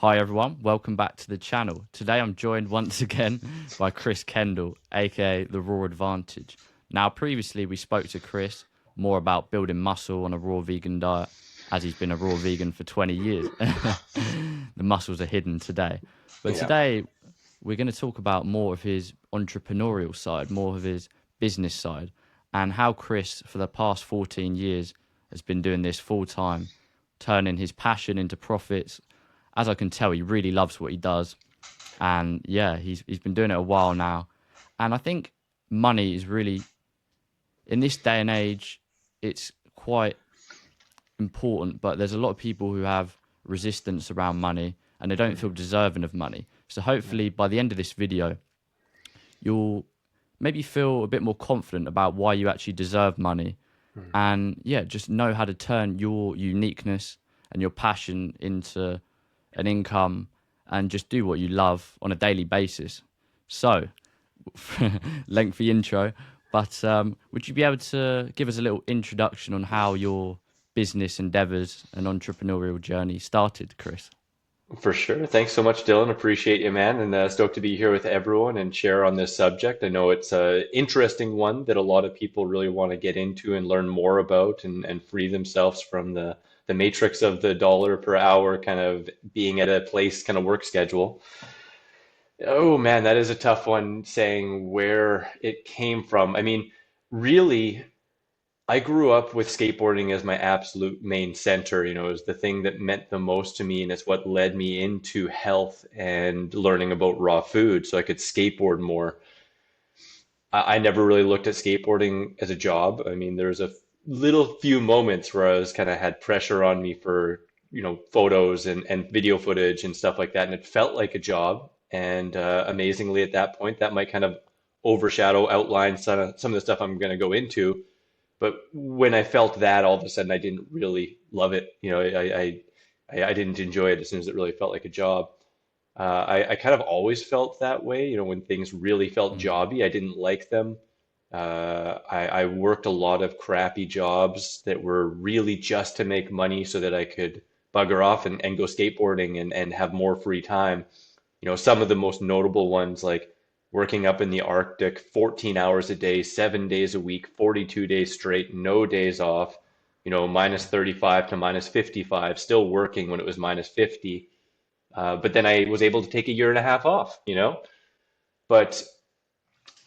Hi everyone, welcome back to the channel. Today I'm joined once again by Kendall, aka the Raw Advantage. Now, previously we spoke to Chris more about building muscle on a raw vegan diet, as he's been a raw vegan for 20 years. The muscles are hidden today. But Yeah. today we're going to talk about more of his entrepreneurial side, more of his business side, and how Chris, for the past 14 years, has been doing this full time, turning his passion into profits. As I can tell, he really loves what he does, and yeah, he's been doing it a while now. And I think money is really, in this day and age, it's quite important. But there's a lot of people who have resistance around money, and they don't feel Mhm. deserving of money. So Yeah. hopefully, by the end of this video, you'll maybe feel a bit more confident about why you actually deserve money, Mhm. and yeah, just know how to turn your uniqueness and your passion into an income, and just do what you love on a daily basis. So, lengthy intro, but would you be able to give us a little introduction on how your business endeavors and entrepreneurial journey started, Chris? For sure. Thanks so much, Dylan. Appreciate you, man, and stoked to be here with everyone and share on this subject. I know it's a interesting one that a lot of people really want to get into and learn more about and free themselves from the matrix of the dollar per hour kind of being at a place kind of work schedule. Oh man, that is a tough one saying where it came from. I mean, really, I grew up with skateboarding as my absolute main center. You know, it was the thing that meant the most to me, and it's what led me into health and learning about raw food so I could skateboard more. I never really looked at skateboarding as a job. I mean, there's a little few moments where I was kind of had pressure on me for, photos and video footage and stuff like that, and it felt like a job. And amazingly, at that point, that might kind of overshadow, outline some of the stuff I'm going to go into. But when I felt that, all of a sudden, I didn't really love it. You know, I didn't enjoy it as soon as it really felt like a job. I kind of always felt that way. You know, when things really felt Mm. jobby, I didn't like them. I worked a lot of crappy jobs that were really just to make money so that I could bugger off and go skateboarding and have more free time. You know, some of the most notable ones like working up in the Arctic 14 hours a day, 7 days a week, 42 days straight, no days off, minus 35 to minus 55, still working when it was minus 50. But then I was able to take a year and a half off, But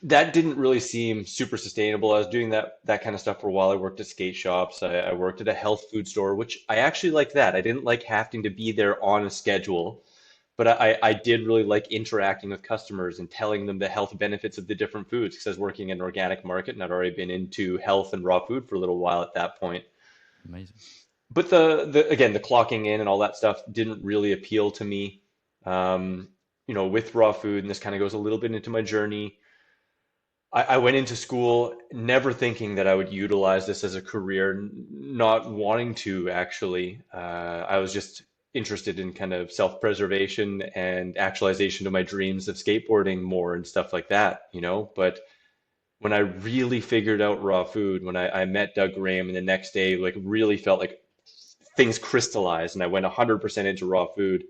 that didn't really seem super sustainable. I was doing that kind of stuff for a while. I worked at skate shops. I worked at a health food store, which I actually liked that. I didn't like having to be there on a schedule. But I did really like interacting with customers and telling them the health benefits of the different foods because I was working in an organic market and I'd already been into health and raw food for a little while at that point. Amazing. But the again, the clocking in and all that stuff didn't really appeal to me. Um, with raw food, and this kind of goes a little bit into my journey. I went into school never thinking that I would utilize this as a career, not wanting to actually. I was just interested in kind of self-preservation and actualization of my dreams of skateboarding more and stuff like that. But when I really figured out raw food, when I met Doug Graham and the next day, like really felt like things crystallized and I went 100% into raw food,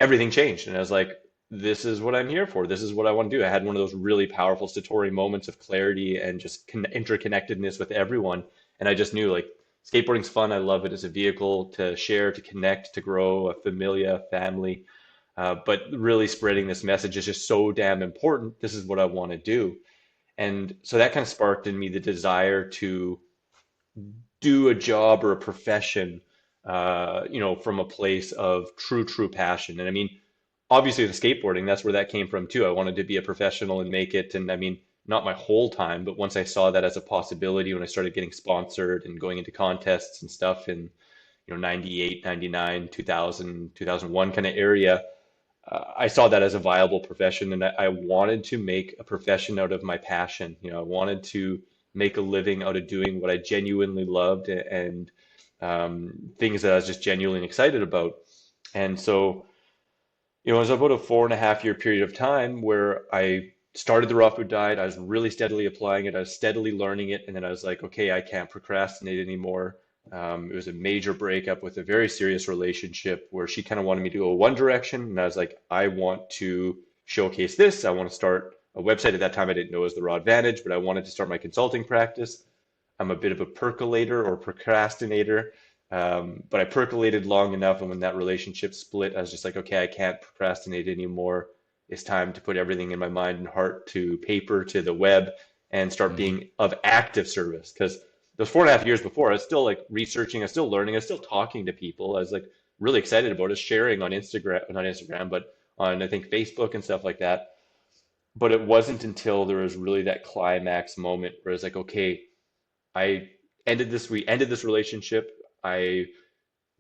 everything changed. And I was like, this is what I'm here for. This is what I want to do. I had one of those really powerful Satori moments of clarity and just interconnectedness with everyone. And I just knew like skateboarding's fun. I love it as a vehicle to share, to connect, to grow a familia, family. But really spreading this message is just so damn important. This is what I want to do. And so that kind of sparked in me the desire to do a job or a profession, from a place of true passion. And I mean, obviously the skateboarding, that's where that came from too. I wanted to be a professional and make it. And I mean, not my whole time, but once I saw that as a possibility, when I started getting sponsored and going into contests and stuff in, 98, 99, 2000, 2001 kind of area, I saw that as a viable profession, and I wanted to make a profession out of my passion. I wanted to make a living out of doing what I genuinely loved and things that I was just genuinely excited about. And so, it was about a 4.5 year period of time where I started the raw food diet. I was really steadily applying it. I was steadily learning it, and then I was like, okay, I can't procrastinate anymore. It was a major breakup with a very serious relationship where she kind of wanted me to go one direction, and I was like, I want to showcase this. I want to start a website. At that time, I didn't know it was the Raw Advantage, but I wanted to start my consulting practice. I'm a bit of a percolator or procrastinator, but I percolated long enough, and when that relationship split, I was just like, okay, I can't procrastinate anymore. It's time to put everything in my mind and heart to paper, to the web, and start Mm. being of active service. Because those 4.5 years before, I was still like researching, I was still learning, I was still talking to people. I was like really excited about it, sharing on Instagram, not Instagram, but on I think Facebook and stuff like that. But it wasn't until there was really that climax moment where it's like, okay, we ended this relationship. I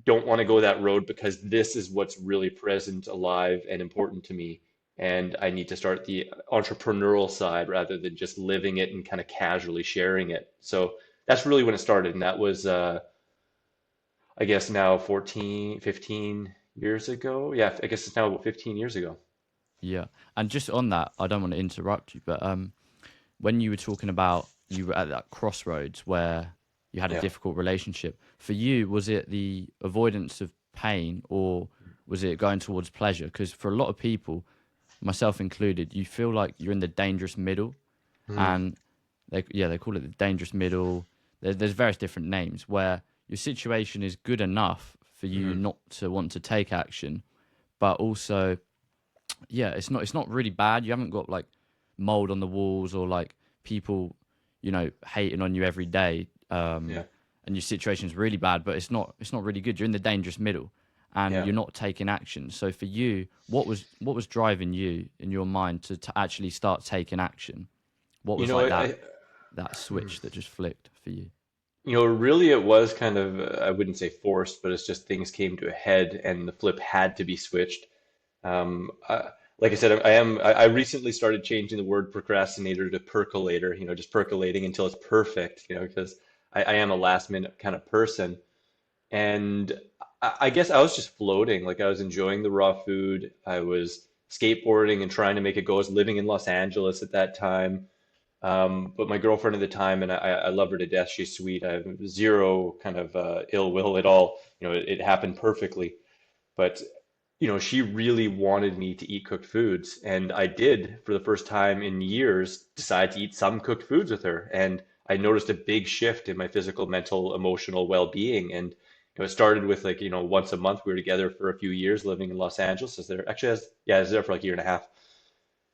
don't want to go that road because this is what's really present, alive, and important to me. And I need to start the entrepreneurial side rather than just living it and kind of casually sharing it. So that's really when it started. And that was, I guess now 14, 15 years ago. Yeah, I guess it's now about 15 years ago. Yeah. And just on that, I don't want to interrupt you, but when you were talking about you were at that crossroads where you had a Yeah. difficult relationship, for you, was it the avoidance of pain or was it going towards pleasure? Because for a lot of people, myself included, you feel like you're in the dangerous middle, Mm, and they call it the dangerous middle. There's various different names where your situation is good enough for you mm, not to want to take action, but also yeah, it's not really bad. You haven't got like mold on the walls or like people, hating on you every day. yeah. And your situation's really bad, but it's not really good. You're in the dangerous middle and Yeah. you're not taking action. So for you, what was driving you in your mind to actually start taking action? What You was know, like that switch that just flicked for you? really it was kind of, I wouldn't say forced, but it's just things came to a head and the flip had to be switched. Like I said, I recently started changing the word procrastinator to percolator, just percolating until it's perfect, because I am a last minute kind of person. And I guess I was just floating, like I was enjoying the raw food. I was skateboarding and trying to make it go. I was living in Los Angeles at that time. But my girlfriend at the time, and I love her to death. She's sweet. I have zero kind of ill will at all. It happened perfectly. But she really wanted me to eat cooked foods, and I did for the first time in years decide to eat some cooked foods with her. And I noticed a big shift in my physical, mental, emotional well-being. And it started with like once a month. We were together for a few years, living in Los Angeles. I was there for like a year and a half.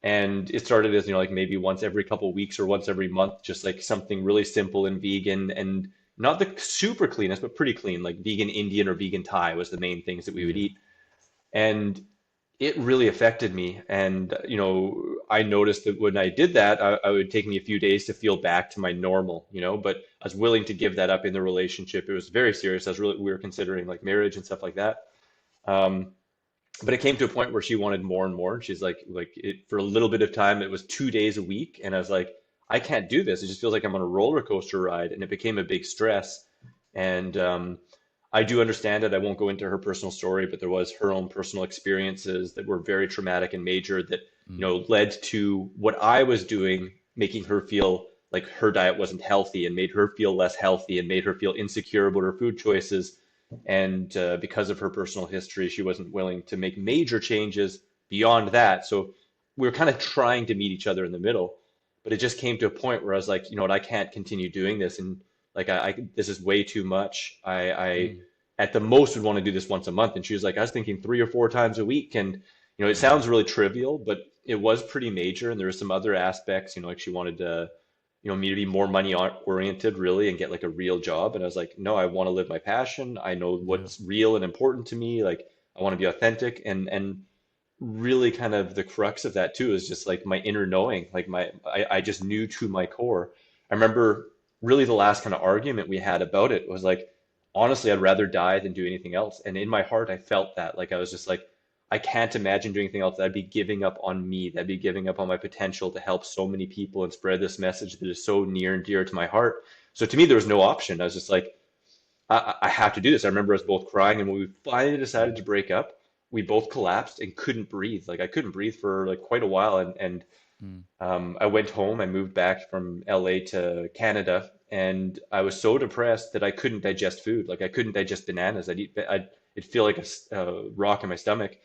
And it started as, like maybe once every couple of weeks or once every month, just like something really simple and vegan and not the super cleanest, but pretty clean, like vegan Indian or vegan Thai was the main things that we would Yeah, eat. And it really affected me. And, I noticed that when I did that, I would take me a few days to feel back to my normal, but I was willing to give that up in the relationship. It was very serious. We were considering like marriage and stuff like that. Um, but it came to a point where she wanted more and more. She's like it for a little bit of time, it was 2 days a week. And I was like, I can't do this. It just feels like I'm on a roller coaster ride. And it became a big stress. And I do understand it. I won't go into her personal story, but there was her own personal experiences that were very traumatic and major that, mm, led to what I was doing, making her feel like her diet wasn't healthy and made her feel less healthy and made her feel insecure about her food choices. And because of her personal history, she wasn't willing to make major changes beyond that. So we were kind of trying to meet each other in the middle. But it just came to a point where I was like, you know what, I can't continue doing this. And like, this is way too much. I mm, at the most would want to do this once a month. And she was like, I was thinking 3 or 4 times a week. And, it mm, sounds really trivial, but it was pretty major. And there were some other aspects, like she wanted to me to be more money oriented really and get like a real job. And I was like, no, I want to live my passion. I know yeah, what's real and important to me. Like I want to be authentic and really kind of the crux of that too is just like my inner knowing. Like I just knew to my core. I remember really the last kind of argument we had about it was like, honestly, I'd rather die than do anything else. And in my heart, I felt that. Like I was just like, I can't imagine doing anything else. That'd be giving up on me. That'd be giving up on my potential to help so many people and spread this message that is so near and dear to my heart. So to me, there was no option. I was just like, I have to do this. I remember us both crying, and when we finally decided to mm, break up, we both collapsed and couldn't breathe. Like I couldn't breathe for like quite a while, and mm, I went home. I moved back from LA to Canada, and I was so depressed that I couldn't digest food. Like I couldn't digest bananas. It'd feel like a rock in my stomach.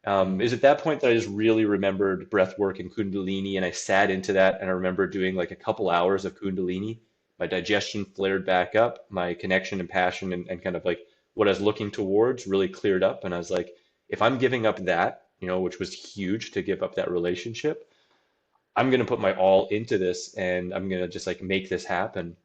Mm. It was at that point that I just really remembered breath work and Kundalini, and I sat into that, and I remember doing like a couple hours of Kundalini. My digestion flared back up, my connection and passion and kind of like what I was looking towards really cleared up, and I was like, if I'm giving up that, which was huge to give up that relationship, I'm gonna put my all into this, and I'm gonna just like make this happen.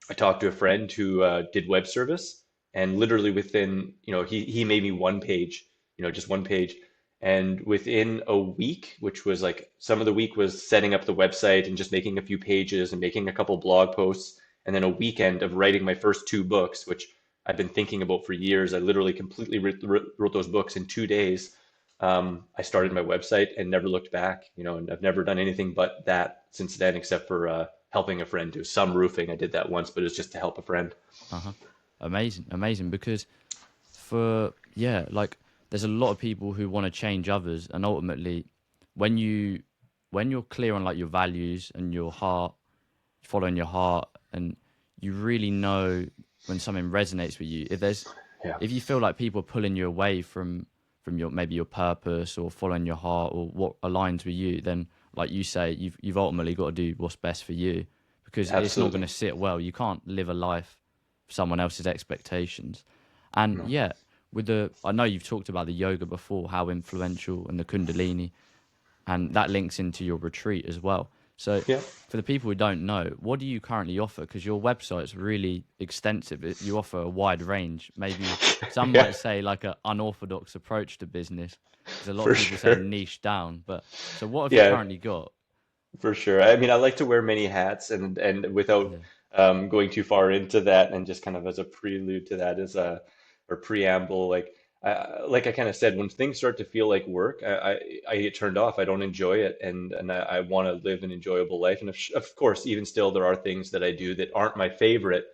I talked to a friend who did web service, and literally within, he made me one page, just one page. And within a week, which was like some of the week was setting up the website and just making a few pages and making a couple blog posts, and then a weekend of writing my first two books, which I've been thinking about for years. I literally completely wrote those books in 2 days. I started my website and never looked back, and I've never done anything but that since then, except for helping a friend do some roofing. I did that once, but it was just to help a friend. Uh-huh. Amazing, amazing. Because yeah, like there's a lot of people who want to change others, and ultimately, when you when you're clear on like your values and your heart, following your heart, and you really know when something resonates with you. Yeah, If you feel like people are pulling you away from your maybe your purpose or following your heart or what aligns with you, then like you say, you've ultimately got to do what's best for you because it's not going absolutely. to sit well. You can't live a life for someone else's expectations. And No. yeah, I know you've talked about the yoga before, how influential, and the Kundalini, and that links into your retreat as well. So, Yeah. for the people who don't know, what do you currently offer? Because your website's really extensive. You offer a wide range. Maybe some Yeah, might say like an unorthodox approach to business, because a lot of for people say sure. niche down. But so, what have you Yeah, currently got? for sure. I mean, I like to wear many hats, and without Yeah. going too far into that, and just kind of as a prelude to that, as a or preamble, like I kind of said, when things start to feel like work, I get turned off. I don't enjoy it, and I want to live an enjoyable life. And of course, even still, there are things that I do that aren't my favorite,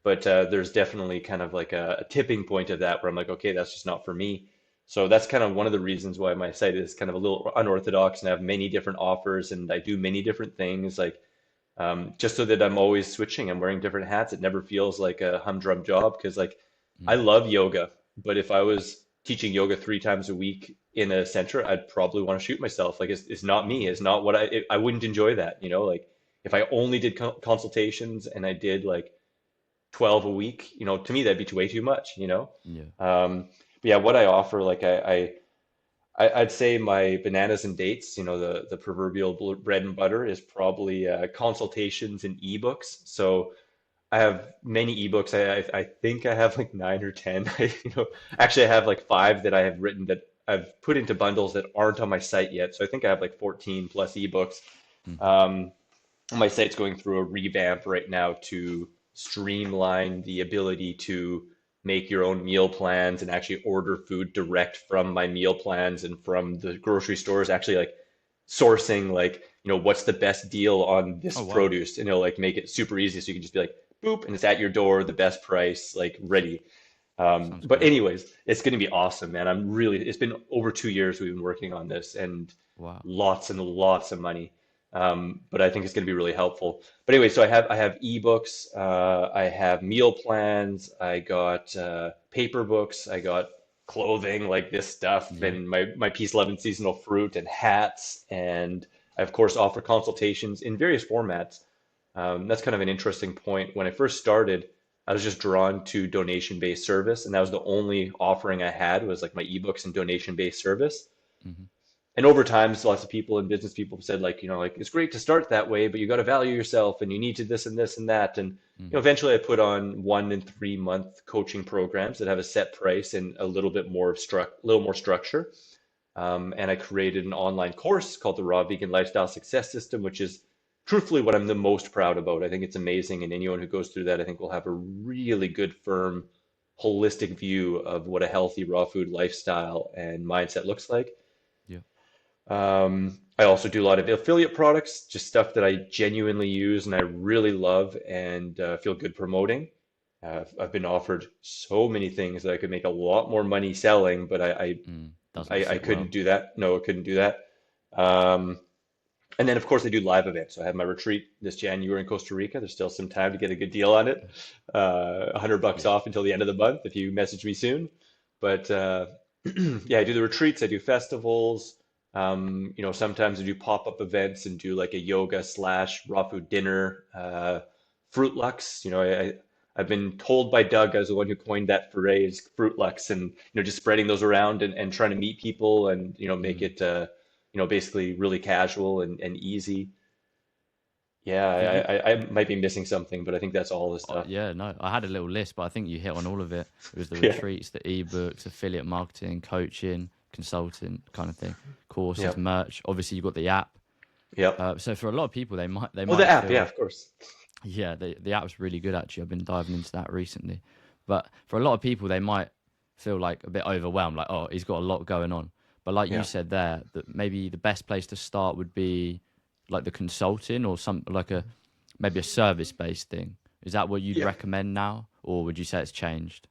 but there's definitely kind of like a tipping point of that where I'm like, okay, that's just not for me. So that's kind of one of the reasons why my site is kind of a little unorthodox, and I have many different offers, and I do many different things, like just so that I'm always switching. I'm wearing different hats. It never feels like a humdrum job because, like, I Mm. love yoga, but if I was teaching yoga 3 times a week in a center, I'd probably want to shoot myself. Like, it's not me. It's not what I wouldn't enjoy that, Like, if I only did consultations and I did like 12 a week, to me that'd be way too much. Yeah. But yeah, what I offer, like I'd say my bananas and dates, the proverbial bread and butter is probably consultations and ebooks. So I have many ebooks. I think I have like 9 or 10. Actually, I have like five that I have written that I've put into bundles that aren't on my site yet. So I think I have like 14 plus ebooks. Hmm. Um, my site's going through a revamp right now to streamline the ability to make your own meal plans and actually order food direct from my meal plans and from the grocery stores, actually like sourcing like, what's the best deal on this Oh wow. produce, and it'll like make it super easy so you can just be like boop and it's at your door, the best price, like ready. Sounds But great. anyways, it's going to be awesome, man. It's been over 2 years we've been working on this, and Wow. lots and lots of money. But I think it's going to be really helpful. But anyway, so I have ebooks, I have meal plans, I got paper books, I got clothing like this stuff, Yeah. and my Peace, Love, and Seasonal Fruit and hats, and I of course offer consultations in various formats. That's kind of an interesting point. When I first started, I was just drawn to donation-based service, and that was the only offering I had was like my ebooks and donation-based service. Hmm. And over time, so lots of people and business people have said, like, like it's great to start that way, but you got to value yourself, and you need to this and this and that. And Hmm. eventually, I put on 1 and 3 month coaching programs that have a set price and a little bit more little more structure. And I created an online course called the Raw Vegan Lifestyle Success System, which is truthfully what I'm the most proud about. I think it's amazing, and anyone who goes through that, I think, will have a really good, firm, holistic view of what a healthy raw food lifestyle and mindset looks like. Yeah. I also do a lot of affiliate products, just stuff that I genuinely use and I really love and feel good promoting. I've been offered so many things that I could make a lot more money selling, but I, I Mm. Doesn't I, I sit couldn't well. do that. No, I couldn't do that. Um, And then, of course, I do live events. So I have my retreat this January in Costa Rica. There's still some time to get a good deal on it. $100 Yeah. off until the end of the month if you message me soon. But yeah, I do the retreats. I do festivals. Sometimes I do pop-up events and do like a yoga slash raw food dinner. Fruit Lux. I've been told by Doug, I was the one who coined that phrase, Fruit Lux, and just spreading those around and trying to meet people and make Mm. it basically really casual and easy. Yeah, I think you, I might be missing something, but I think that's all the stuff. yeah, no, I had a little list, but I think you hit on all of it. It was the Yeah, retreats, the ebooks, affiliate marketing, coaching, consulting kind of thing, yeah, courses, merch. Obviously, you got the app. yep. So for a lot of people, they Oh, the might app, yeah, feel, of course. yeah, the app's really good actually. I've been diving into that recently, but for a lot of people, they might feel like a bit overwhelmed, like, oh, he's got a lot going on. But like you Yeah, said there, that maybe the best place to start would be like the consulting or some like a maybe a service based thing. Is that what you'd yeah. recommend now, or would you say it's changed?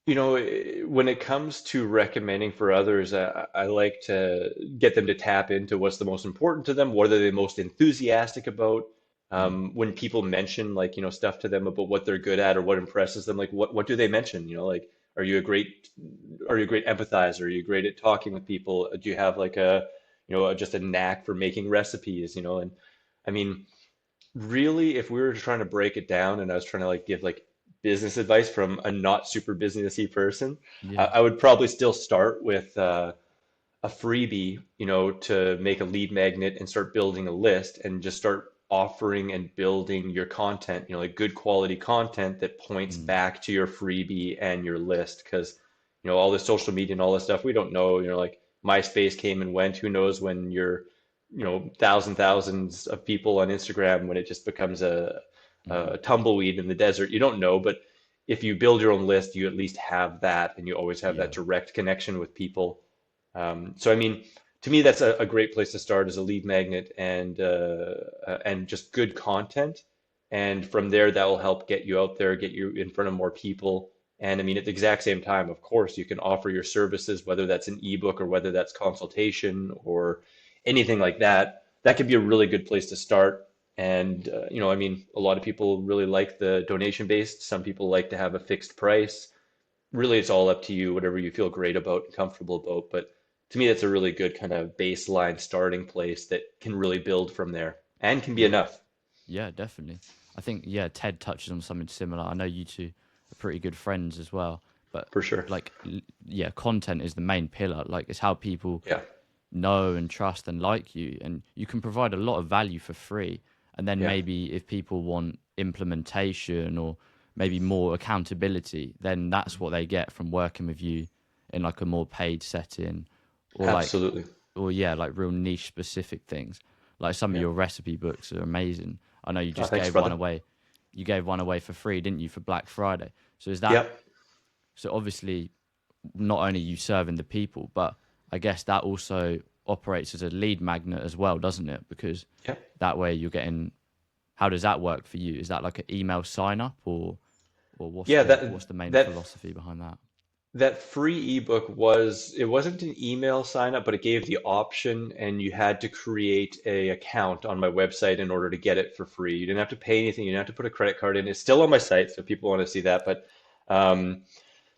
When it comes to recommending for others, I like to get them to tap into what's the most important to them, what are they most enthusiastic about. Mm, When people mention like, stuff to them about what they're good at or what impresses them, like what do they mention? Like, are you a great, are you a great empathizer? Are you great at talking with people? Do you have like just a knack for making recipes, And I mean, really, if we were trying to break it down and I was trying to like give like business advice from a not super businessy person, I, yeah. I would probably still start with a freebie, to make a lead magnet and start building a list and just start offering and building your content, like good quality content that points Mm, back to your freebie and your list. Because, all this social media and all this stuff, we don't know, like MySpace came and went. Who knows when you're, thousands of people on Instagram, when it just becomes mm, a tumbleweed in the desert. You don't know, but if you build your own list, you at least have that and you always have that yeah. direct connection with people. So I mean, to me, that's a great place to start as a lead magnet and just good content. And from there, that will help get you out there, get you in front of more people. And I mean, at the exact same time, of course, you can offer your services, whether that's an ebook or whether that's consultation or anything like that. That could be a really good place to start. And I mean, a lot of people really like the donation based. Some people like to have a fixed price. Really, it's all up to you, whatever you feel great about and comfortable about. But to me, that's a really good kind of baseline starting place that can really build from there and can be Yeah. enough Yeah, definitely. I think yeah, Ted touches on something similar. I know you two are pretty good friends as well, but for sure. yeah, content is the main pillar. Like it's how people Yeah, know and trust and like you, and you can provide a lot of value for free. And then yeah, maybe if people want implementation or maybe more accountability, then that's what they get from working with you in like a more paid setting or absolutely. or yeah, like real niche specific things. Like some of Yeah. your recipe books are amazing. I know you Oh, just thanks, gave one brother. away. You gave one away for free, didn't you, for Black Friday? So is that Yep. so obviously not only you serving the people, but I guess that also operates as a lead magnet as well, doesn't it? Because Yep. that way you're getting how does that work for you? Is that like an email sign up or Yeah, what's the main that philosophy behind that? that free ebook it wasn't an email sign up, but it gave the option and you had to create a account on my website in order to get it for free. You didn't have to pay anything, you didn't have to put a credit card in. It's still on my site, so if people want to see that, um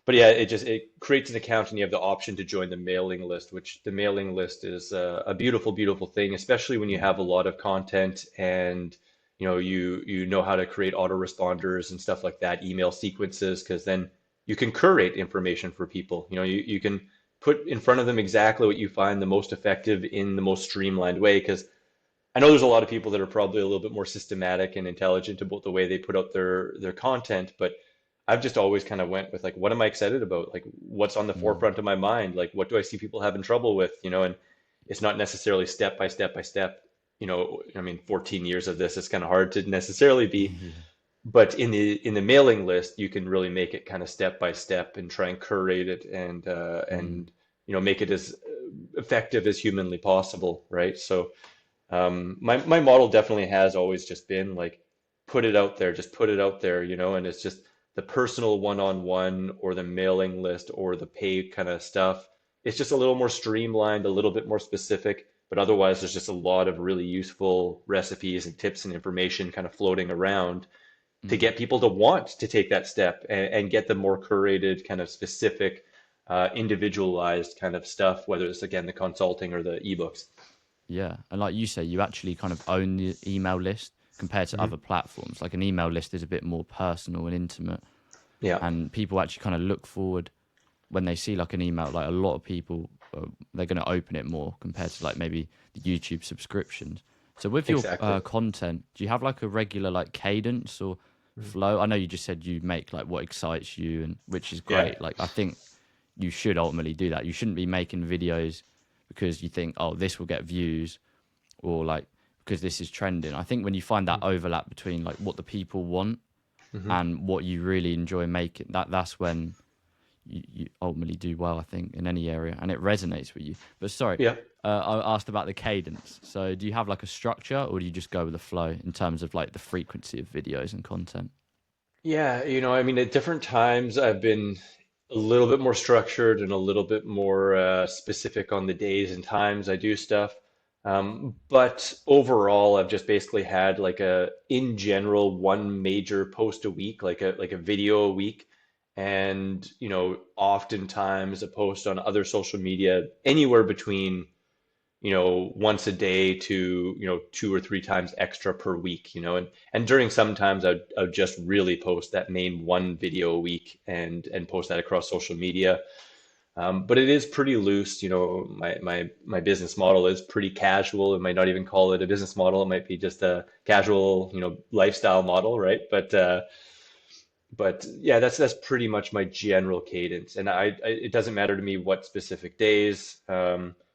yeah, it creates an account and you have the option to join the mailing list, which the mailing list is a beautiful, beautiful thing, especially when you Mm, have a lot of content and you know how to create autoresponders and stuff like that, email sequences, because then you can curate information for people. You can put in front of them exactly what you find the most effective in the most streamlined way. Because I know there's a lot of people that are probably a little bit more systematic and intelligent about the way they put out their content, but I've just always kind of went with like, what am I excited about? Like, what's on the mm, forefront of my mind? Like, what do I see people having trouble with? And it's not necessarily step by step by step. I mean, 14 years of this, it's kind of hard to necessarily be, yeah. but in the mailing list, you can really make it kind of step by step and try and curate it Mm, and make it as effective as humanly possible, right? So my model definitely has always just been like, put it out there, just put it out there, and it's just the personal one-on-one or the mailing list or the paid kind of stuff. It's just a little more streamlined, a little bit more specific. But otherwise, there's just a lot of really useful recipes and tips and information kind of floating around to Mm. get people to want to take that step and get the more curated, kind of specific, individualized kind of stuff, whether it's again the consulting or the ebooks. Yeah, and like you say, you actually kind of own the email list compared to other Hmm. platforms. Like an email list is a bit more personal and intimate, Yeah. and people actually kind of look forward when they see like an email. Like a lot of people, they're going to open it more compared to like maybe the YouTube subscriptions. So with your Exactly. content, do you have like a regular like cadence or flow? I know you just said you make like what excites you, and which is Yeah. great. Like I think you should ultimately do that. You shouldn't be making videos because you think, oh, this will get views, or like because this is trending. I think when you find that overlap between like what the people want Hmm. and what you really enjoy making, that's when you ultimately do well, I think, in any area, and it resonates with you. But sorry, Yeah. I asked about the cadence. So do you have like a structure, or do you just go with the flow in terms of like the frequency of videos and content? Yeah, I mean, at different times I've been a little bit more structured and a little bit more specific on the days and times I do stuff. But overall, I've just basically had like in general, one major post a week, like a video a week, and oftentimes a post on other social media, anywhere between once a day to, two or three times extra per week, and during some times I'd just really post that main one video a week and post that across social media. But it is pretty loose, my business model is pretty casual. It might not even call it a business model. It might be just a casual, lifestyle model, right? But yeah, that's pretty much my general cadence, and it doesn't matter to me what specific days.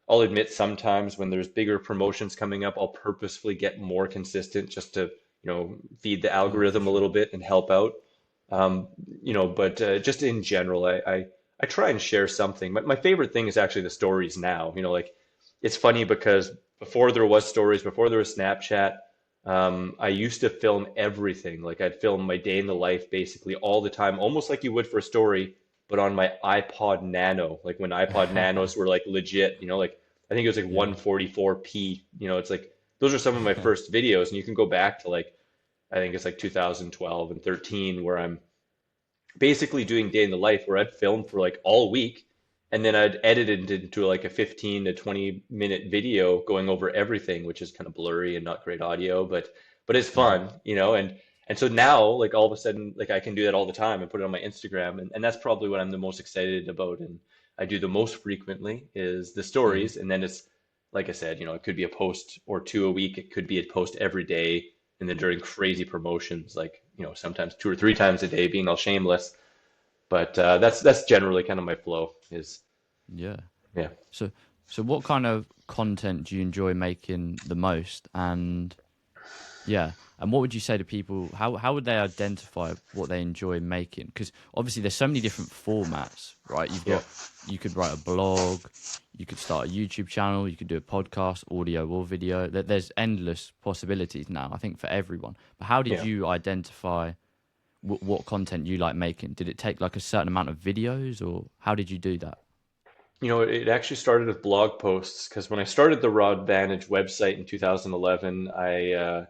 I'll admit sometimes when there's bigger promotions coming up, I'll purposefully get more consistent just to feed the Oh, for algorithm a sure. little bit and help out. Um, but just in general, I try and share something. My favorite thing is actually the stories now. Like it's funny because before there was stories, before there was Snapchat. I used to film everything. Like I'd film my day in the life basically all the time, almost like you would for a story, but on my iPod Nano, like when iPod Nanos were like legit, like I think it was like Yeah. 144p, it's like those are some of my first videos, and you can go back to like I think it's like 2012 and 13 where I'm basically doing day in the life where I'd film for like all week and then I'd edit it into like a 15 to 20-minute video going over everything, which is kind of blurry and not great audio, but it's Mm. fun, and so now like all of a sudden like I can do that all the time and put it on my Instagram, and that's probably what I'm the most excited about and I do the most frequently is the Mm. stories, and then it's like I said, it could be a post or two a week, it could be a post every day, and then during crazy promotions, like sometimes two or three times a day, being all shameless. But that's generally kind of my flow. Is Yeah. yeah. So, so what kind of content do you enjoy making the most? And yeah, and what would you say to people? How would they identify what they enjoy making? Because obviously there's so many different formats, right? Yeah. You could write a blog, you could start a YouTube channel, you could do a podcast, audio or video. There's endless possibilities now, I think, for everyone. But how did Yeah. you identify what content you like making? Did it take like a certain amount of videos, or how did you do that? It actually started with blog posts because when I started the Raw Advantage website in 2011, I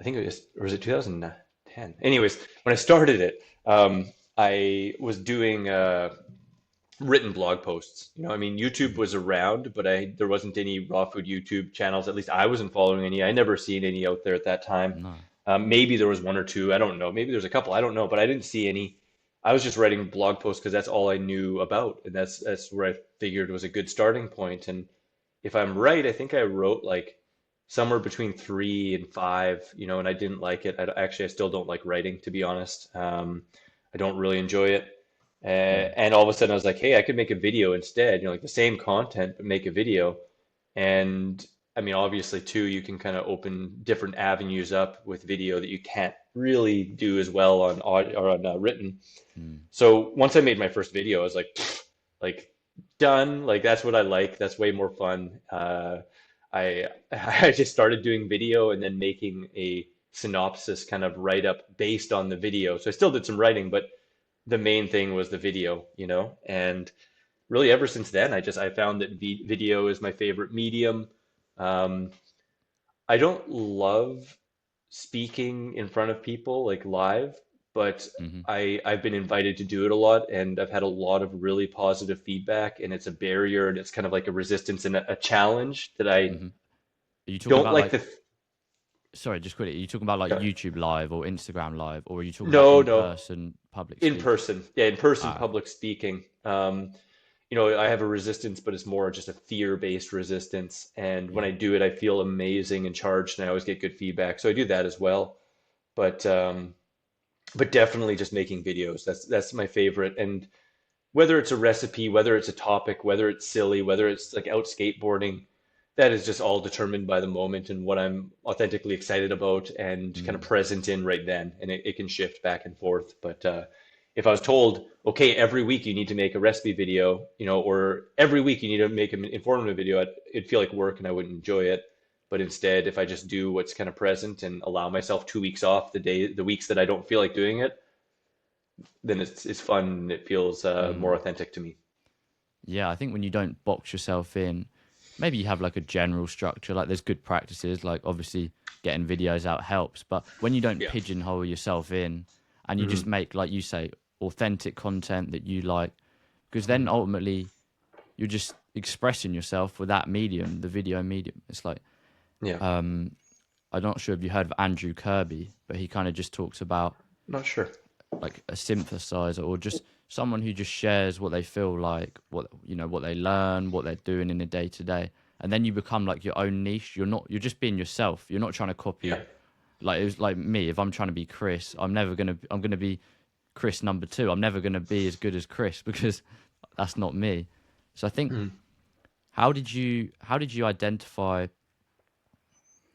think it was, or was it 2010? Anyways, when I started it, I was doing written blog posts. I mean, YouTube Mm. was around, but there wasn't any raw food YouTube channels. At least I wasn't following any. I never seen any out there at that time. No. Maybe there was one or two. I don't know. Maybe there's a couple. I don't know, but I didn't see any. I was just writing blog posts because that's all I knew about, and that's where I figured was a good starting point. And if I'm right, I think I wrote like somewhere between three and five, and I didn't like it. I still don't like writing, to be honest. I don't really enjoy it. Mm. And all of a sudden, I was like, hey, I could make a video instead, like the same content, but make a video. And I mean, obviously, too, you can kind of open different avenues up with video that you can't really do as well on audio or on written. Mm. So once I made my first video, I was like, like done. Like that's what I like. That's way more fun. I I just started doing video and then making a synopsis kind of write up based on the video. So I still did some writing, but the main thing was the video, and really ever since then, I found that video is my favorite medium. Um, I don't love speaking in front of people like live, but Hmm. I've been invited to do it a lot, and I've had a lot of really positive feedback, and it's a barrier, and it's kind of like a resistance and a challenge that I Hmm. Are you talking don't about like like, to. sorry, just quickly, are you talking about like YouTube Live or Instagram Live, or are you talking about No, in no, person public in speaking? person. Yeah, in person Ah, public speaking. I have a resistance, but it's more just a fear-based resistance. And when yeah. I do it, I feel amazing and charged, and I always get good feedback. So I do that as well. But definitely just making videos. That's my favorite. And whether it's a recipe, whether it's a topic, whether it's silly, whether it's like out skateboarding, that is just all determined by the moment and what I'm authentically excited about and kind of Mm, present in right then. And it can shift back and forth. But if I was told, okay, every week you need to make a recipe video, or every week you need to make an informative video, it'd feel like work and I wouldn't enjoy it. But instead, if I just do what's kind of present and allow myself 2 weeks off the weeks that I don't feel like doing it, then it's fun and it feels more mm. authentic to me. Yeah, I think when you don't box yourself in, maybe you have like a general structure, like there's good practices, like obviously getting videos out helps, but when you don't Yeah. pigeonhole yourself in and you just Hmm. make, like you say, authentic content that you like, because then Hmm. ultimately you're just expressing yourself with that medium, the video medium. It's like, Yeah. um, I'm not sure if you heard of Andrew Kirby, but he kind of just talks about Not sure. like a synthesizer or just someone who just shares what they feel like, what they learn, what they're doing in a day to day. And then you become like your own niche. You're just being yourself. You're not trying to copy. Yeah. Like it was like me, if I'm trying to be Chris, I'm gonna be Chris number two. I'm never gonna be as good as Chris because that's not me. So I think, Hmm. how did you identify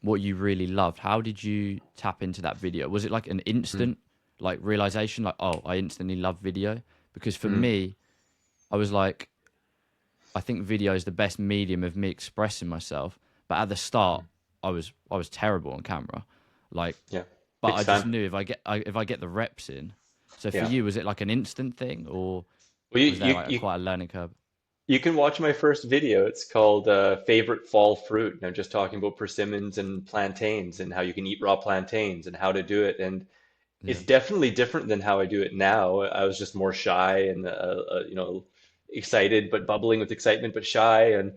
what you really loved? How did you tap into that video? Was it like an Hmm. instant like realization, like, oh, I instantly love video? Because for Hmm. me, I was like, I think video is the best medium of me expressing myself. But at the start, I was terrible on camera, like, Yeah. but I Takes just time. knew if I get the reps in. So for Yeah. you, was it like an instant thing, or Well, was there like quite a learning curve? you can watch my first video. It's called Favorite Fall Fruit. And I'm just talking about persimmons and plantains and how you can eat raw plantains and how to do it. And it's Yeah. definitely different than how I do it now. I was just more shy and excited, but bubbling with excitement, but shy, and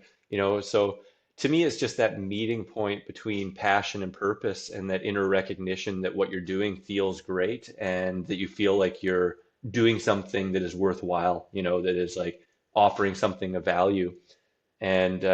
so to me, it's just that meeting point between passion and purpose, and that inner recognition that what you're doing feels great, and that you feel like you're doing something that is worthwhile. That is like offering something of value, and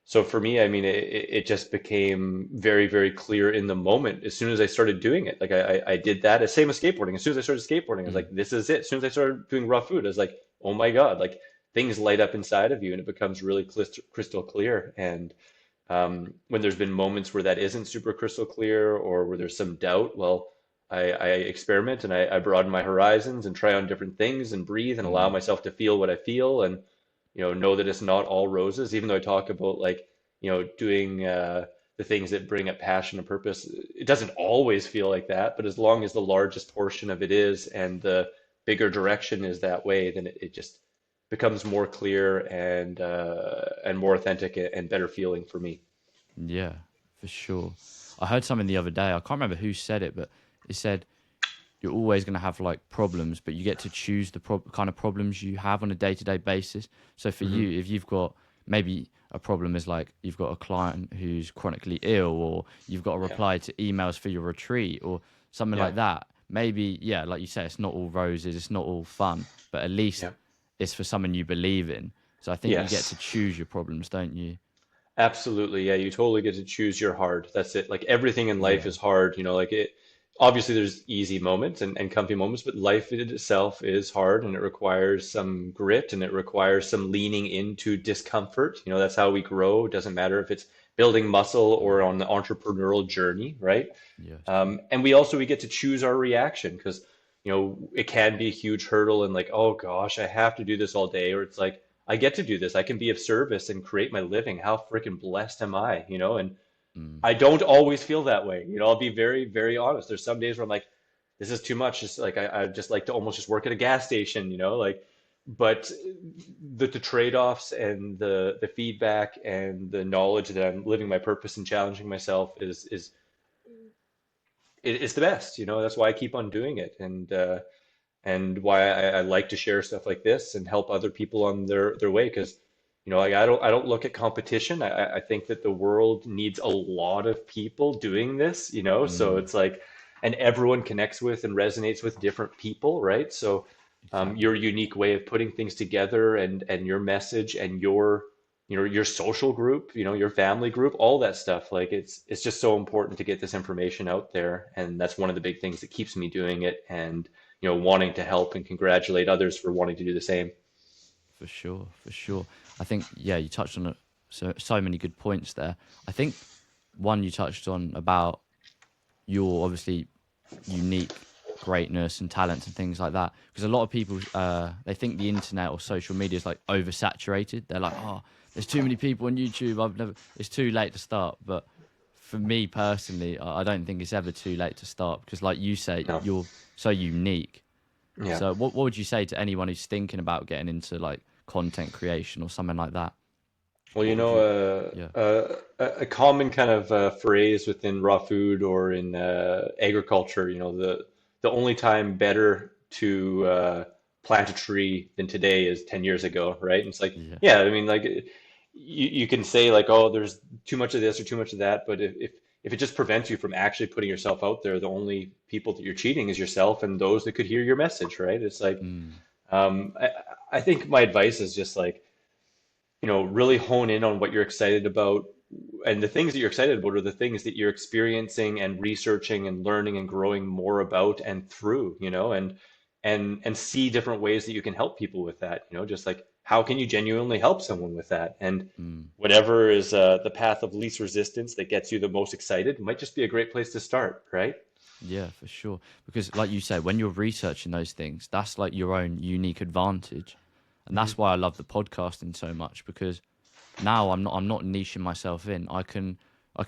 so for me, I mean, it just became very, very clear in the moment as soon as I started doing it. Like I did that. Same as skateboarding. As soon as I started skateboarding, I was Mm. like, this is it. As soon as I started doing raw food, I was like, oh my God, like things light up inside of you and it becomes really crystal clear. And when there's been moments where that isn't super crystal clear or where there's some doubt, well, I experiment and I broaden my horizons and try on different things and breathe and allow Mm. myself to feel what I feel and know that it's not all roses. Even though I talk about like doing the things that bring up passion and purpose, it doesn't always feel like that. But as long as the largest portion of it is and the bigger direction is that way, then it just becomes more clear and more authentic and better feeling for me. Yeah, for sure. I heard something the other day. I can't remember who said it, but it said you're always going to have like problems, but you get to choose the kind of problems you have on a day-to-day basis. So for Hmm. you, if you've got maybe a problem is like you've got a client who's chronically ill, or you've got to Yeah, reply to emails for your retreat, or something yeah, like that. Maybe, yeah, like you say, it's not all roses, it's not all fun, but at least yeah. it's for someone you believe in. So I think you get to Yes. choose your problems, don't you? Absolutely. Yeah, you totally get to choose your hard. That's it. Like everything in life Yeah. is hard, like it obviously there's easy moments and comfy moments, but life in itself is hard and it requires some grit and it requires some leaning into discomfort. That's how we grow. It doesn't matter if it's building muscle or Mm. on the entrepreneurial journey, right? Yeah, it's true. And we get to choose our reaction because, it can be a huge hurdle and like, oh gosh, I have to do this all day. Or it's like, I get to do this. I can be of service and create my living. How freaking blessed am I? And Mm. I don't always feel that way. I'll be very, very honest. There's some days where I'm like, this is too much. Just like I just like to almost just work at a gas station, like but the trade-offs and the feedback and the knowledge that I'm living my purpose and challenging myself is it's the best. That's why I keep on doing it, and why I like to share stuff like this and help other people on their way. Because like I don't look at competition. I think that the world needs a lot of people doing this. So Mm, it's like, and everyone connects with and resonates with different people, right? So exactly. your unique way of putting things together, and your message, and your social group, your family group, all that stuff. Like it's just so important to get this information out there, and that's one of the big things that keeps me doing it, and wanting to help and congratulate others for wanting to do the same. For sure, for sure. I think yeah, you touched on so many good points there. I think one you touched on about your obviously unique greatness and talents and things like that, because a lot of people they think the internet or social media is like oversaturated. They're like, oh, there's too many people on YouTube. It's too late to start. But for me personally, I don't think it's ever too late to start, because like you say, No. you're so unique. Yeah. So what would you say to anyone who's thinking about getting into like content creation or something like that? Well, What would you? Yeah. a common kind of phrase within raw food or in agriculture, the only time better to plant a tree than today is 10 years ago, right? And it's like, Yeah. yeah, I mean, like you can say like, oh, there's too much of this or too much of that, but if it just prevents you from actually putting yourself out there, the only people that you're cheating is yourself and those that could hear your message, right? It's like, Mm, um, I, I think my advice is just like, really hone in on what you're excited about. And the things that you're excited about are the things that you're experiencing and researching and learning and growing more about and through, and see different ways that you can help people with that, just like how can you genuinely help someone with that? And mm. whatever is the path of least resistance that gets you the most excited might just be a great place to start, right? Yeah, for sure. Because, like you say, when you're researching those things, that's like your own unique advantage, and Hmm. that's why I love the podcasting so much. Because now I'm not niching myself in. I can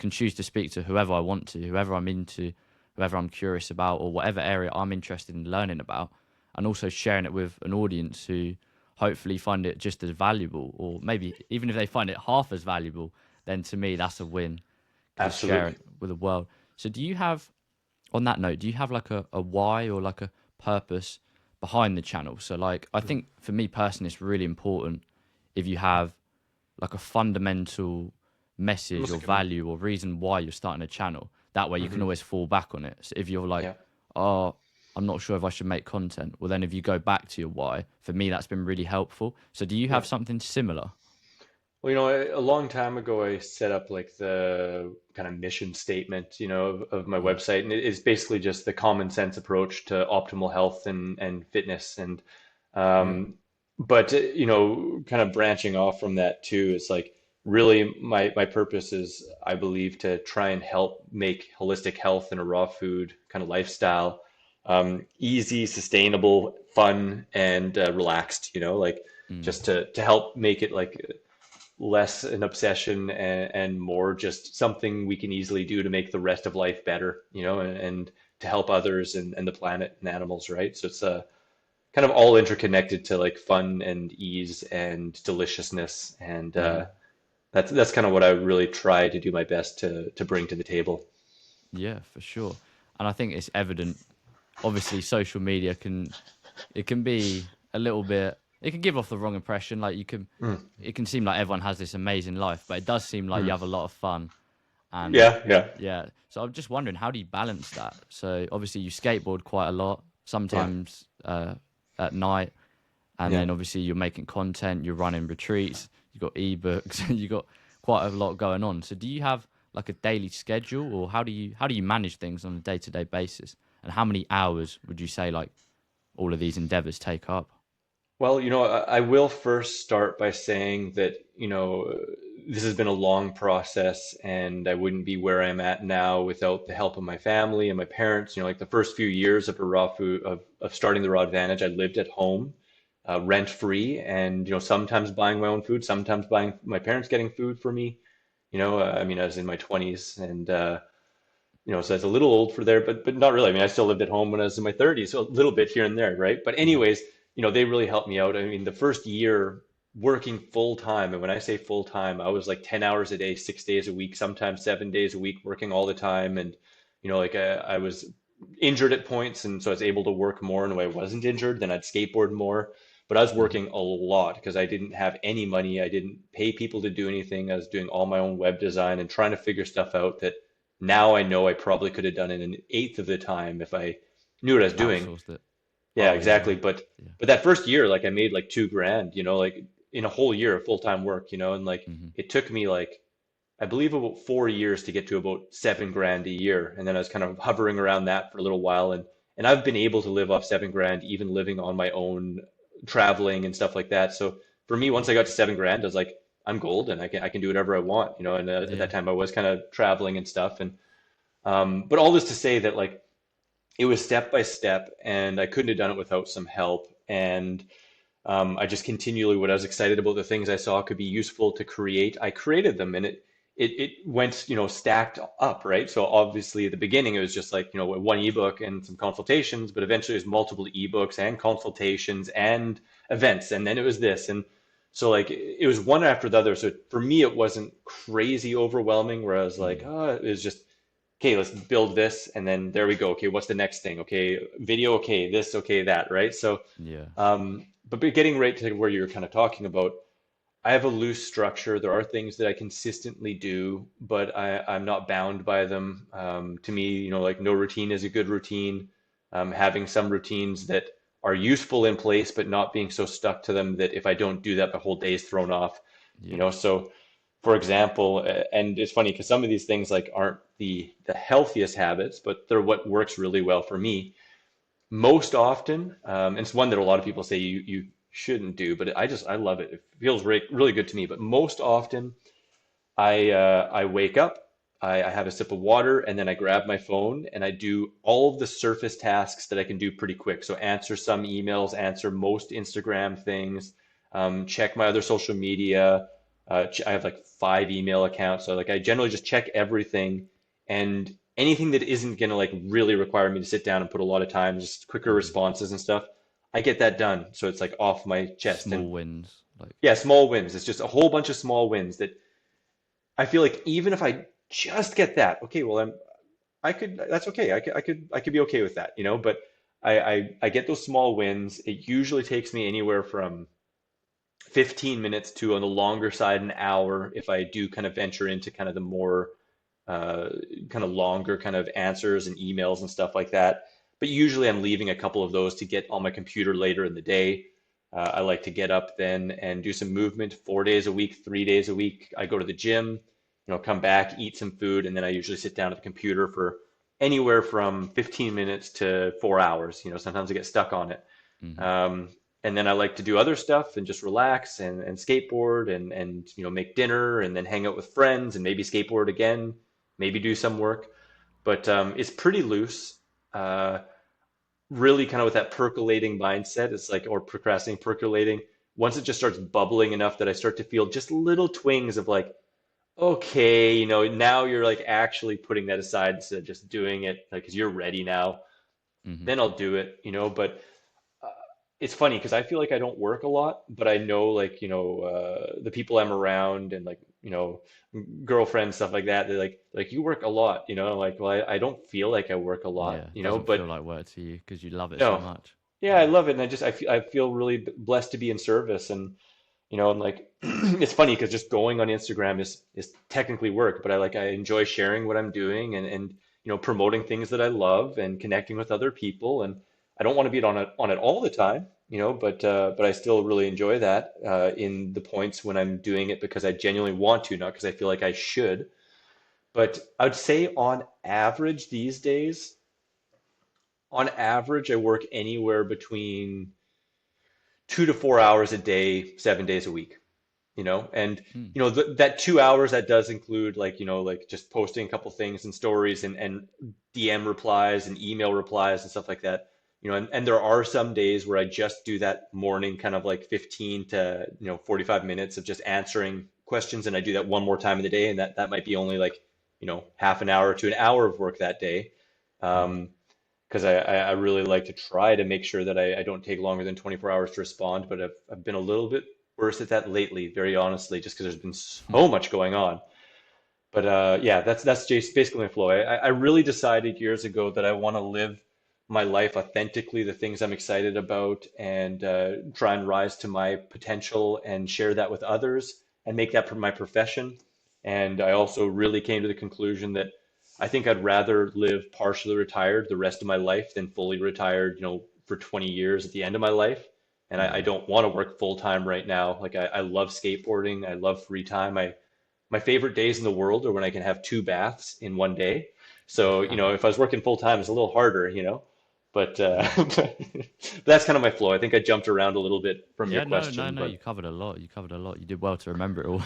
choose to speak to whoever I want to, whoever I'm into, whoever I'm curious about, or whatever area I'm interested in learning about, and also sharing it with an audience who hopefully find it just as valuable, or maybe even if they find it half as valuable, then to me that's a win, because it's sharing Absolutely. with the world. So do you have on that note, do you have like a why or like a purpose behind the channel? So like I think for me personally it's really important if you have like a fundamental message That's a or good one. value or reason why you're starting a channel. That way you can Hmm. always fall back on it. So if you're like, Yeah. oh, I'm not sure if I should make content, well then if you go back to your why, for me that's been really helpful. So do you Yeah. have something similar? Well, a long time ago, I set up like the kind of mission statement, of my Yeah. website, and it is basically just the common sense approach to optimal health and fitness, and Yeah. but kind of branching off from that too, it's like really my purpose is, I believe, to try and help make holistic health and a raw food kind of lifestyle easy, sustainable, fun, and relaxed. Like Mm. just to help make it like less an obsession, and more just something we can easily do to make the rest of life better, and to help others and the planet and animals, right? So it's kind of all interconnected to like fun and ease and deliciousness, and Mm. that's kind of what I really try to do my best to bring to the table. Yeah, for sure. And I think it's evident. Obviously, social media can be a little bit. It can give off the wrong impression. Like Mm, it can seem like everyone has this amazing life, but it does seem like you mm. have a lot of fun. And Yeah, yeah, yeah, so I'm just wondering, how do you balance that? So obviously you skateboard quite a lot, yeah, sometimes at night, and yeah. then obviously you're making content, you're running retreats, you've got ebooks, and you've got quite a lot going on. So do you have like a daily schedule, or how do you manage things on a day to day basis? And how many hours would you say like all of these endeavors take up? Well, I will first start by saying that, this has been a long process, and I wouldn't be where I'm at now without the help of my family and my parents. Like the first few years of a raw food of starting the Raw Advantage, I lived at home, rent free, and sometimes buying my own food, sometimes buying my parents getting food for me. I mean, I was in my 20s, and so that's a little old for there, but not really. I mean, I still lived at home when I was in my 30s, so a little bit here and there, right? But Yeah. anyways, they really helped me out. I mean, the first year working full time, and when I say full time, I was like 10 hours a day, 6 days a week, sometimes 7 days a week, working all the time. And, like I was injured at points, and so I was able to work more. And when I wasn't injured, then I'd skateboard more. But I was Hmm. working a lot because I didn't have any money. I didn't pay people to do anything. I was doing all my own web design and trying to figure stuff out that now I know I probably could have done in an eighth of the time if I knew what I was doing. Outsourced it. Yeah, Oh yeah, exactly. But yeah. but that first year, like I made like 2 grand, like in a whole year of full-time work, and like Hmm. it took me like I believe about 4 years to get to about 7 grand a year. And then I was kind of hovering around that for a little while. And I've been able to live off 7 grand, even living on my own, traveling and stuff like that. So for me, once I got to 7 grand, I was like, I'm golden. I can do whatever I want, and at Yeah. that time I was kind of traveling and stuff. And but all this to say that like it was step by step, and I couldn't have done it without some help. And I just continually, what I was excited about, the things I saw could be useful to create, I created them, and it went, stacked up, right? So obviously at the beginning it was just like, one ebook and some consultations, but eventually it was multiple ebooks and consultations and events, and then it was this, and so like it was one after the other. So for me, it wasn't crazy overwhelming, where I was like, Mm. oh, it was just okay, let's build this, and then there we go. Okay, what's the next thing? Okay, video. Okay, this. Okay, that. Right. So, Yeah. but getting right to where you're kind of talking about, I have a loose structure. There are things that I consistently do, but I'm not bound by them. To me, like no routine is a good routine. Having some routines that are useful in place, but not being so stuck to them that if I don't do that, the whole day is thrown off. Yeah. So for example, and it's funny because some of these things like aren't the healthiest habits, but they're what works really well for me. Most often, and it's one that a lot of people say you shouldn't do, but I love it. It feels really good to me. But most often, I wake up, I have a sip of water, and then I grab my phone and I do all of the surface tasks that I can do pretty quick. So answer some emails, answer most Instagram things, check my other social media. I have like 5 email accounts, so like I generally just check everything, and anything that isn't gonna like really require me to sit down and put a lot of time, just quicker Hmm. responses and stuff, I get that done. So it's like off my chest. And Small wins. Like. yeah, small wins. It's just a whole bunch of small wins that I feel like even if I just get that, okay, well, I could, that's okay. I could be okay with that, but I get those small wins. It usually takes me anywhere from 15 minutes to, on the longer side, an hour if I do kind of venture into kind of the more uh, kind of longer kind of answers and emails and stuff like that. But usually I'm leaving a couple of those to get on my computer later in the day. I like to get up then and do some movement 4 days a week, 3 days a week. I go to the gym, come back, eat some food, and then I usually sit down at the computer for anywhere from 15 minutes to 4 hours. Sometimes I get stuck on it. Hmm. Um, and then I like to do other stuff and just relax and skateboard and make dinner and then hang out with friends and maybe skateboard again, maybe do some work. But it's pretty loose. Uh, Really kind of with that percolating mindset. It's like, or procrastinating, percolating. Once it just starts bubbling enough that I start to feel just little twinges of like, okay, now you're like actually putting that aside instead of just doing it like because you're ready now, Hmm. then I'll do it, but uh, it's funny because I feel like I don't work a lot, but I know like, the people I'm around and like, girlfriends, stuff like that, they're like you work a lot, like, well, I don't feel like I work a lot, Yeah. Doesn't feel but like work to you because you love it so no, much. yeah, I love it. And I feel really blessed to be in service. And, and like, it's funny because just going on Instagram is technically work, but I enjoy sharing what I'm doing and promoting things that I love and connecting with other people. And I don't want to be on it all the time, but I still really enjoy that in the points when I'm doing it because I genuinely want to, not because I feel like I should. But I would say on average, I work anywhere between 2 to 4 hours a day, 7 days a week, and Mm. that 2 hours that does include like, like just posting a couple things and stories and DM replies and email replies and stuff like that. And there are some days where I just do that morning kind of like 15 to 45 minutes of just answering questions, and I do that one more time in the day, and that might be only like half an hour to an hour of work that day. Yeah. Um, because I really like to try to make sure that I don't take longer than 24 hours to respond. But I've been a little bit worse at that lately, very honestly, just because there's been so much going on. But yeah, that's basically my flow. I really decided years ago that I want to live my life authentically, the things I'm excited about, and try and rise to my potential and share that with others and make that my profession. And I also really came to the conclusion that I think I'd rather live partially retired the rest of my life than fully retired, for 20 years at the end of my life. And I Yeah. don't want to work full time right now. Like I love skateboarding. I love free time. My favorite days in the world are when I can have two baths in one day. So, if I was working full time, it's a little harder. But Yeah. that's kind of my flow. I think I jumped around a little bit from your Yeah, no, no, question, no. You but covered a lot. You covered a lot. You did well to remember it all.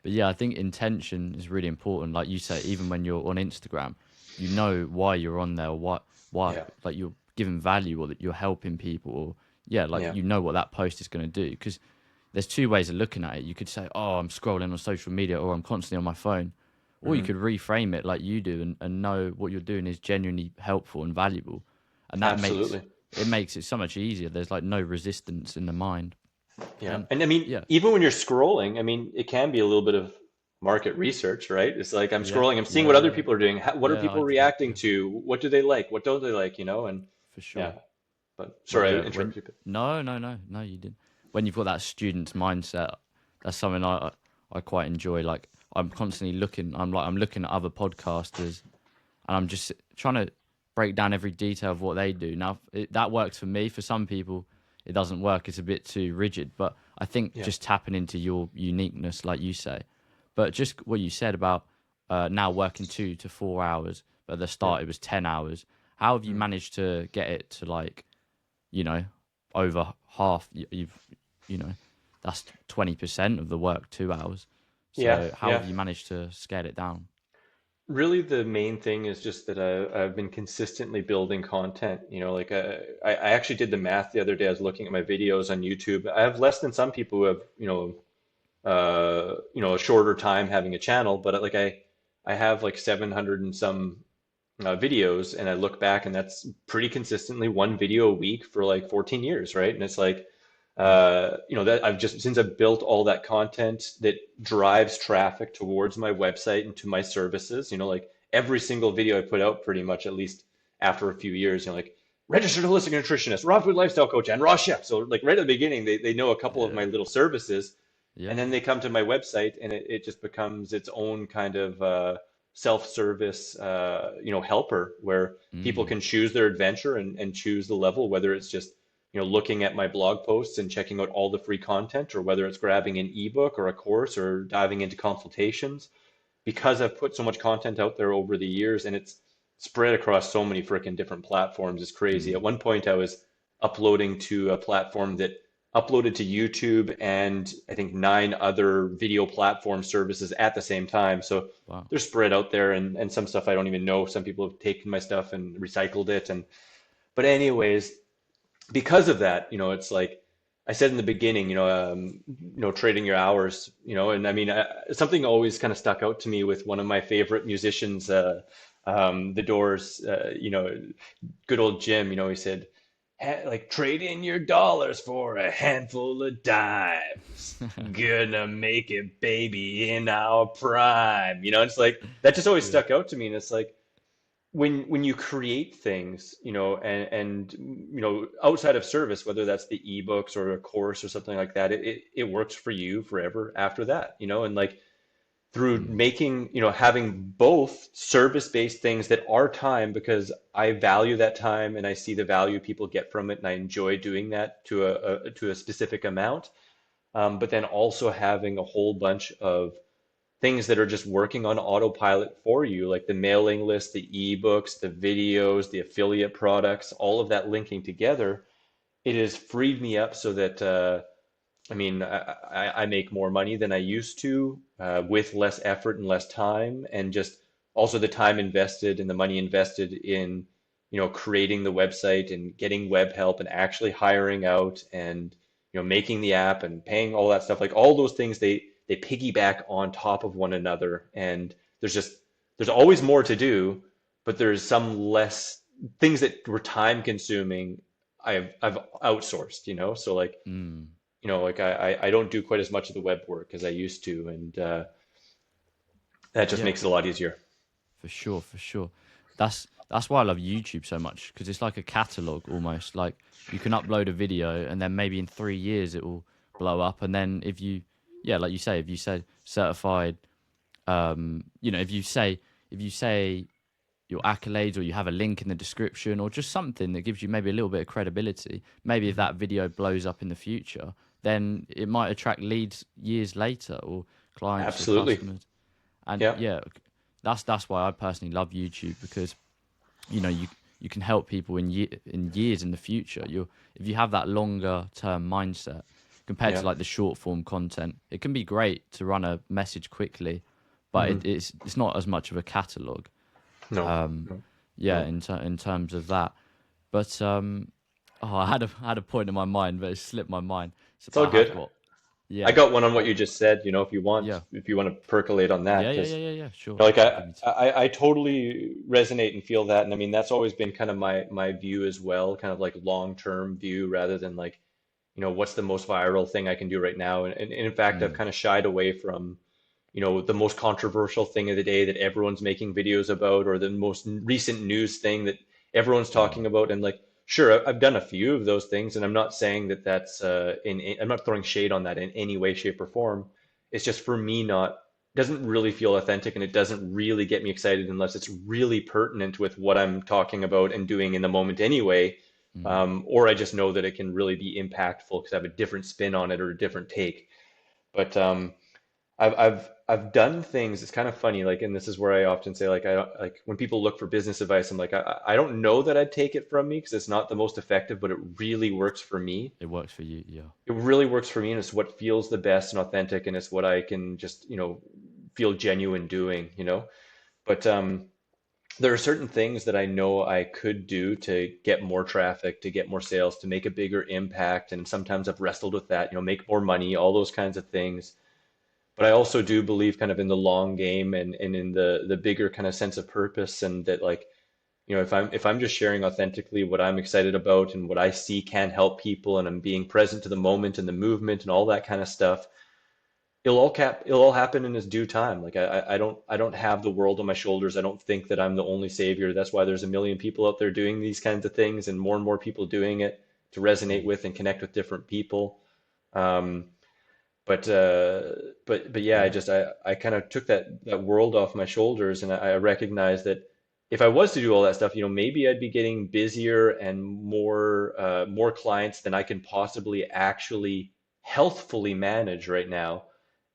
But yeah, I think intention is really important. Like you say, even when you're on Instagram, you know why you're on there, or why, yeah, like you're giving value, or that you're helping people, or yeah, like yeah, you know what that post is going to do. Because there's two ways of looking at it. You could say, oh, I'm scrolling on social media, or I'm constantly on my phone, or you hmm, could reframe it like you do, and know what you're doing is genuinely helpful and valuable, and that makes absolutely. it so much easier. There's like no resistance in the mind. Yeah. And And I mean, yeah, even when you're scrolling, I mean, it can be a little bit of market research, right? It's like I'm yeah, scrolling, I'm seeing what yeah, other yeah, people are doing. What are yeah. I people do that. reacting Yeah, to? What do they like? What don't they like? And for sure. yeah, but But sorry, I yeah, when interrupted you. no, no, no, no, you didn't. When you've got that student's mindset, that's something I quite enjoy. Like I'm constantly looking. I'm looking at other podcasters, and I'm just trying to break down every detail of what they do. Now that works for me. For some people, it doesn't work. It's a bit too rigid. But I think Yeah. just tapping into your uniqueness, like you say, but just what you said about now working 2 to 4 hours, but at the Yeah. start it was 10 hours. How have you Mm. managed to get it to like you know over half? You've you know that's 20% of the work, 2 hours. Yeah. So how Yeah. have you managed to scale it down? Really, the main thing is just that I've been consistently building content. Like I actually did the math the other day. I was looking at my videos on YouTube. I have less than some people who have, a shorter time having a channel, but like I have like 700 and some videos, and I look back, and that's pretty consistently one video a week for like 14 years, right? And it's like, Yeah. that I've just since I've built all that content that drives traffic towards my website and to my services, like every single video I put out, pretty much at least after a few years, like registered holistic nutritionist, raw food lifestyle coach, and raw chef. So like right at the beginning, they know a couple of my Yeah. little services, Yeah. and then they come to my website, and it just becomes its own kind of self-service, helper where people Mm. can choose their adventure and choose the level, whether it's just, looking at my blog posts and checking out all the free content, or whether it's grabbing an ebook or a course or diving into consultations. Because I've put so much content out there over the years, and it's spread across so many freaking different platforms, it's crazy. At Mm. one point, I was uploading to a platform that uploaded to YouTube and I think nine other video platform services at the same time. So Wow. they're spread out there, and some stuff I don't even know. Some people have taken my stuff and recycled it. But anyways, because of that, it's like I said in the beginning, trading your hours, and I mean, something always kind of stuck out to me with one of my favorite musicians, The Doors, good old Jim, he said, like trade in your dollars for a handful of dimes. Gonna make it, baby, in our prime. It's like that just always Yeah. stuck out to me, and it's like when you create things, and outside of service, whether that's the ebooks or a course or something like that, it works for you forever after that, and like through Mm. making, having both service-based things that are time, because I value that time and I see the value people get from it, and I enjoy doing that to a specific amount. But then also having a whole bunch of things that are just working on autopilot for you, like the mailing list, the ebooks, the videos, the affiliate products, all of that linking together. It has freed me up so that I mean, I make more money than I used to, with less effort and less time, and just also the time invested and the money invested in, creating the website and getting web help and actually hiring out and, making the app and paying all that stuff. Like all those things, they piggyback on top of one another, and there's always more to do, but there's some less things that were time consuming, I've outsourced, so like, Mm. like I don't do quite as much of the web work as I used to, and that just Yeah, makes it a lot easier. for sure, for sure. That's why I love YouTube so much because it's like a catalog almost. Like you can upload a video and then maybe in 3 years it will blow up. And then if you, yeah, like you say, if you say certified, if you say your accolades or you have a link in the description or just something that gives you maybe a little bit of credibility, maybe if Mhm. that video blows up in the future, then it might attract leads years later or clients or Absolutely. customers. And Yeah. yeah, that's why I personally love YouTube because you can help people in years in the future. You if you have that longer term mindset compared Yeah. to like the short form content, it can be great to run a message quickly, but Hmm. it's not as much of a catalog. No. Um, No. yeah, No. in terms of that. But oh, I had a point in my mind, but it slipped my mind. So, It's but all I have good. got I yeah, got one on what oh, you just said, if you want, yeah, if you want to percolate on that, yeah, yeah, because yeah, yeah, yeah. Sure, like sure. I, Give me two. I I totally resonate and feel that, and I mean that's always been kind of my view as well, kind of like long-term view rather than like, what's the most viral thing I can do right now, and in fact I've Mm, kind of shied away from, the most controversial thing of the day that everyone's making videos about, or the most recent news thing that everyone's mm, talking about. And like, sure, I've done a few of those things, and I'm not saying that I'm not throwing shade on that in any way, shape, or form. It's just for me, not doesn't really feel authentic, and it doesn't really get me excited unless it's really pertinent with what I'm talking about and doing in the moment anyway. mm. Or I just know that it can really be impactful because I have a different spin on it or a different take. But I've done things. It's kind of funny, like, and this is where I often say, like, I like when people look for business advice, I'm like, I don't know that I'd take it from me because it's not the most effective, but it really works for me. It works for you, yeah. It really works for me, and it's what feels the best and authentic, and it's what I can just, feel genuine doing. But there are certain things that I know I could do to get more traffic, to get more sales, to make a bigger impact, and sometimes I've wrestled with that, make more money, all those kinds of things. But I also do believe kind of in the long game, and in the bigger kind of sense of purpose, and that, like, if I'm just sharing authentically what I'm excited about and what I see can help people, and I'm being present to the moment and the movement and all that kind of stuff, it'll all happen in its due time. Like, I don't have the world on my shoulders. I don't think that I'm the only savior. That's why there's a million people out there doing these kinds of things, and more people doing it to resonate Mm, with and connect with different people. Um, but yeah, I yeah. just I kind of took that world off my shoulders, and I recognized that if I was to do all that stuff, maybe I'd be getting busier and more clients than I can possibly actually healthfully manage right now,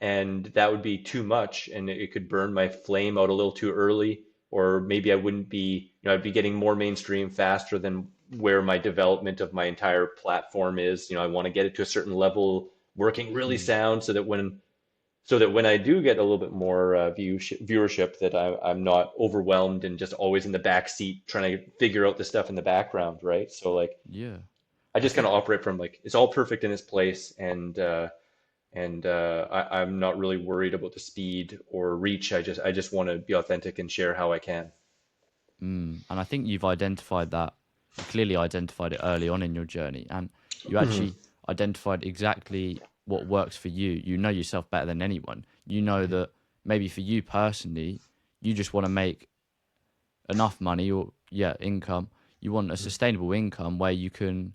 and that would be too much, and it could burn my flame out a little too early, or maybe I wouldn't be, I'd be getting more mainstream faster than where my development of my entire platform is. I want to get it to a certain level working really Mm, sound so that when I do get a little bit more viewership, that I'm not overwhelmed and just always in the back seat trying to figure out the stuff in the background, right? So like yeah. I I just kind think of operate from like it's all perfect in its place, and I'm not really worried about the speed or reach. I just want to be authentic and share how I can. and I think you've identified that. You clearly identified it early on in your journey, and you actually identified exactly what works for you. You know yourself better than anyone. You know that maybe for you personally, you just want to make enough money or yeah, income. You want a sustainable income where you can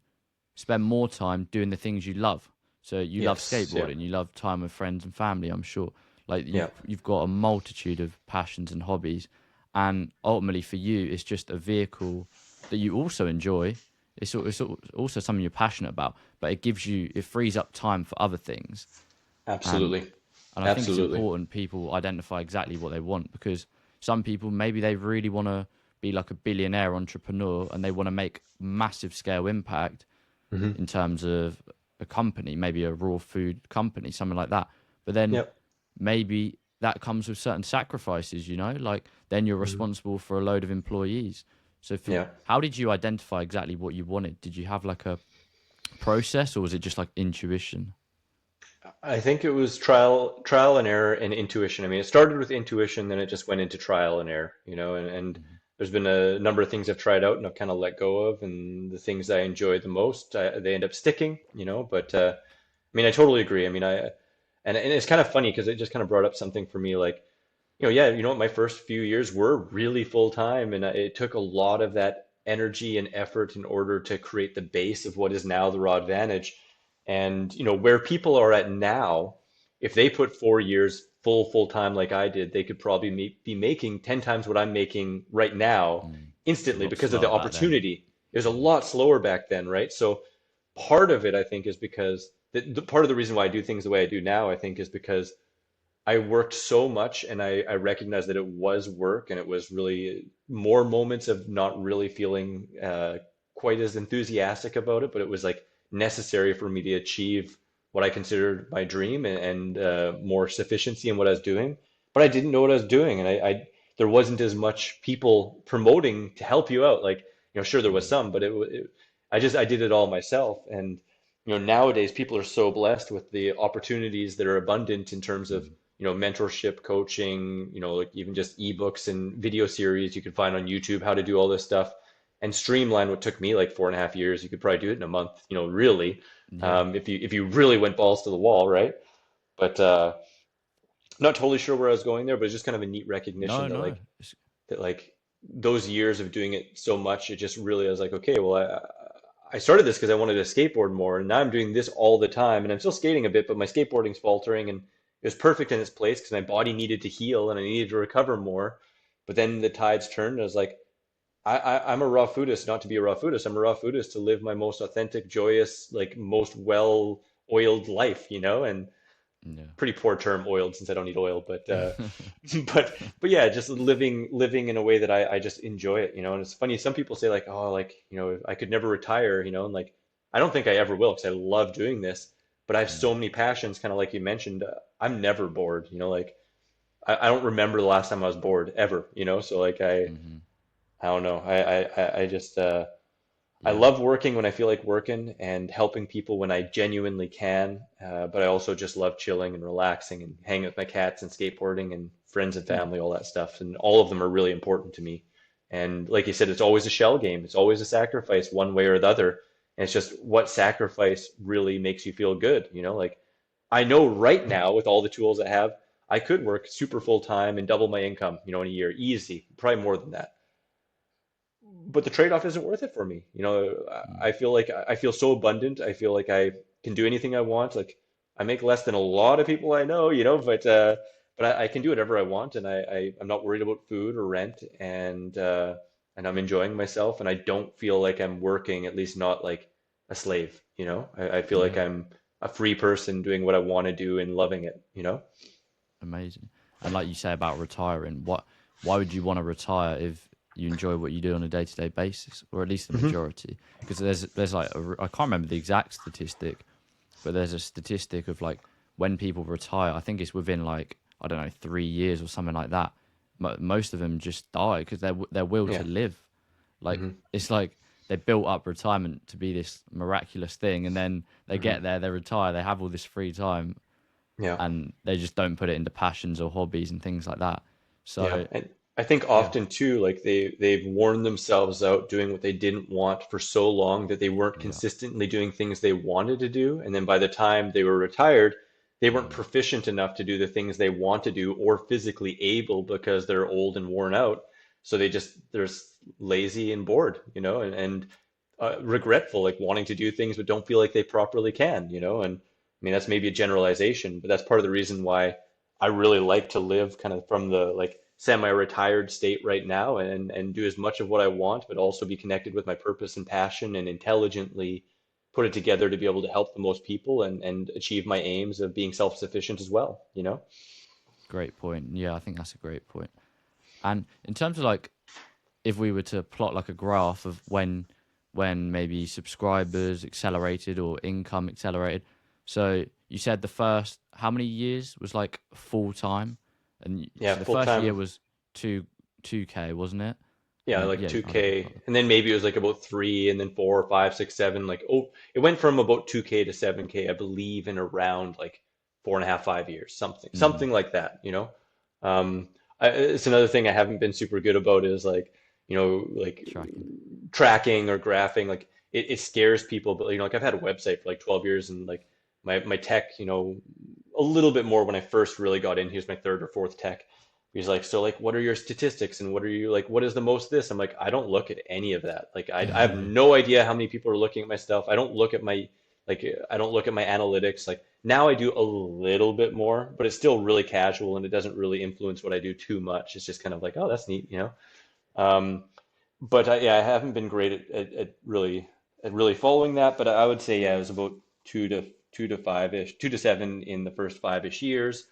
spend more time doing the things you love. So you love Yes, yeah, skateboarding, you love time with friends and family, I'm sure. Like yeah. you've got a multitude of passions and hobbies, and ultimately for you it's just a vehicle that you also enjoy. It's also something you're passionate about, but it frees up time for other things. And Absolutely, and I think it's absolutely. important people identify exactly what they want because some people maybe they really want to be like a billionaire entrepreneur and they want to make massive scale impact Hmm. in terms of a company, maybe a raw food company, something like that. But then Yep. maybe that comes with certain sacrifices, like then you're Hmm. responsible for a load of employees. So Yeah. how did you identify exactly what you wanted? Did you have like a process or was it just like intuition? I think it was trial and error and intuition. I mean, it started with intuition, then it just went into trial and error, and Mhm. there's been a number of things I've tried out and I've kind of let go of, and the things I enjoy the most, they end up sticking, you know. But I mean, I totally agree. I mean, and it's kind of funny because it just kind of brought up something for me, like, yeah, what, my first few years were really full time, and it took a lot of that energy and effort in order to create the base of what is now the Raw Advantage. And where people are at now, if they put 4 years full time like I did, they could probably be making 10 times what I'm making right now Mm. It's a instantly lot because of the slower back then. opportunity. It was a Mm. lot slower back then, right? So part of it, I think, is because the part of the reason why I do things the way I do now, I think, is because I worked so much, and I recognized that it was work, and it was really more moments of not really feeling quite as enthusiastic about it, but it was like necessary for me to achieve what I considered my dream, and more sufficiency in what I was doing. But I didn't know what I was doing, and I there wasn't as much people promoting to help you out. Like, sure, there was Mm. some, but I did it all myself. And nowadays people are so blessed with the opportunities that are abundant in terms of Mm. mentorship, coaching, like even just ebooks and video series you can find on YouTube, how to do all this stuff and streamline what took me like 4.5 years. You could probably do it in a month, really, Yeah. if you really went balls to the wall, right? But not totally sure where I was going there, but it's just kind of a neat recognition No, that no. like those years of doing it so much, it just really, I was like, okay, well, I started this because I wanted to skateboard more, and now I'm doing this all the time, and I'm still skating a bit, but my skateboarding's faltering, and it was perfect in its place because my body needed to heal and I needed to recover more. But then the tides turned, and I was like, I'm a raw foodist, not to be a raw foodist. I'm a raw foodist to live my most authentic, joyous, like most well-oiled life, and Yeah. pretty poor term oiled since I don't eat oil, but but yeah, just living in a way that I just enjoy it, and it's funny, some people say like, oh, like, I could never retire, and like, I don't think I ever will because I love doing this, but I have so Mm. many passions, kind of like you mentioned. I'm never bored, like I don't remember the last time I was bored ever, so like Hmm. I don't know, I just I Yeah. love working when I feel like working and helping people when I genuinely can. But I also just love chilling and relaxing and hanging with my cats and skateboarding and friends and Mm. family, all that stuff. And all of them are really important to me. And like you said, it's always a shell game. It's always a sacrifice one way or the other. And it's just what sacrifice really makes you feel good. Like, I know right now with all the tools I have, I could work super full time and double my income, in a year, easy, probably more than that, but the trade-off isn't worth it for me. Mm. I feel like I feel so abundant. I feel like I can do anything I want. Like, I make less than a lot of people I know, but I can do whatever I want, and I'm not worried about food or rent, and I'm enjoying myself, and I don't feel like I'm working, at least not like a slave. I feel like Yeah. I'm a free person doing what I want to do and loving it. Amazing. And like you say about retiring, why would you want to retire if you enjoy what you do on a day-to-day basis, or at least the Hmm. majority? Because there's like I can't remember the exact statistic, but there's a statistic of like when people retire, I think it's within like, I don't know, 3 years or something like that. Most of them just die because their will to Yeah. live. Like, Hmm. it's like they built up retirement to be this miraculous thing, and then they Hmm. get there, they retire, they have all this free time, Yeah. and they just don't put it into passions or hobbies and things like that. Yeah, So and I think yeah, often too, like they've worn themselves out doing what they didn't want for so long that they weren't yeah, consistently doing things they wanted to do, and then by the time they were retired, they weren't mm, proficient enough to do the things they want to do or physically able because they're old and worn out. So they're lazy and bored, and regretful, like wanting to do things but don't feel like they properly can. And I mean, that's maybe a generalization, but that's part of the reason why I really like to live kind of from the like semi-retired state right now, and do as much of what I want, but also be connected with my purpose and passion and intelligently put it together to be able to help the most people and achieve my aims of being self-sufficient as well. great point. Yeah, I think that's a great point. And in terms of like, if we were to plot like a graph of when maybe subscribers accelerated or income accelerated. So you said the first how many years was like full time, and Yeah, so the full first year time. was two k, wasn't it? And Yeah, then like yeah, I don't 2K, know. and then maybe it was like about three, and then four, five, six, seven. Like, oh, it went from about 2K to 7K, I believe, in around like 4.5, 5 years, something Mm, like that. It's another thing I haven't been super good about is like, like Tracking. tracking or graphing, like it scares people. But like I've had a website for like 12 years, and like my tech, a little bit more when I first really got in. He was my third or fourth tech. He's like, so like, what are your statistics and what are you like, what is the most this? I'm like, I don't look at any of that. Like, I have no idea how many people are looking at my stuff. I don't look at my, like, I don't look at my analytics. Like now I do a little bit more, but it's still really casual and it doesn't really influence what I do too much. It's just kind of like, oh, that's neat. Um, but yeah, I haven't been great at really following that. But I would say, yeah, it was about two to five-ish, 2 to 7 in the first five-ish years.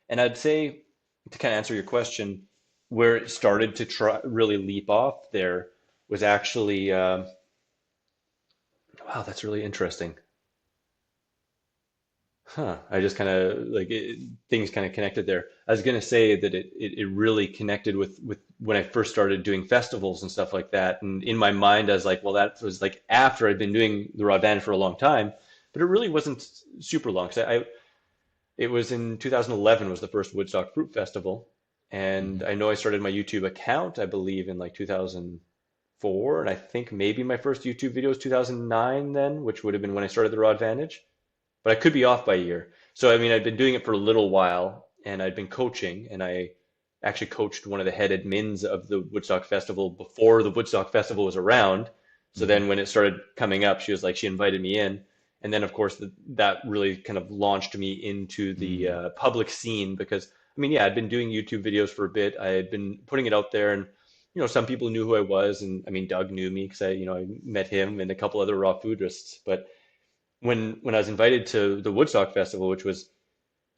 And I'd say, to kind of answer your question, where it started to try really leap off there was actually, wow, that's really interesting. Huh. I just kind of like things kind of connected there. I was going to say that it really connected with when I first started doing festivals and stuff like that. And in my mind, I was like, well, that was like after I'd been doing the Rod Band for a long time, but it really wasn't super long. So it was in 2011 was the first Woodstock Fruit Festival. And Hmm. I know I started my YouTube account, I believe, in like 2004. And I think maybe my first YouTube video was 2009 then, which would have been when I started the Raw Advantage, but I could be off by a year. So I mean, I'd been doing it for a little while, and I'd been coaching, and I actually coached one of the head admins of the Woodstock Festival before the Woodstock Festival was around. So Hmm. then when it started coming up, she was like, she invited me in, and then of course that really kind of launched me into the Mm. public scene because I mean, yeah, I'd been doing YouTube videos for a bit. I had been putting it out there, and some people knew who I was, and I mean, Doug knew me because I met him and a couple other raw foodists, but when I was invited to the Woodstock Festival, which was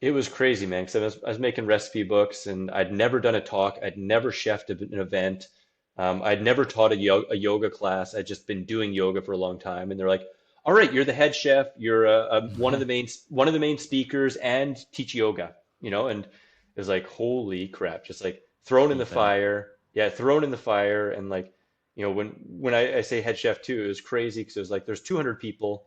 it was crazy, man. Because I was making recipe books, and I'd never done a talk. I'd never chefed an event. I'd never taught a yoga class. I'd just been doing yoga for a long time, and they're like, "All right, you're the head chef. You're one of the main speakers, and teach yoga." And it was like, holy crap! Just like thrown in the Deep end. fire. Yeah, thrown in the fire, and like, when I say head chef too, it was crazy because it was like there's 200 people.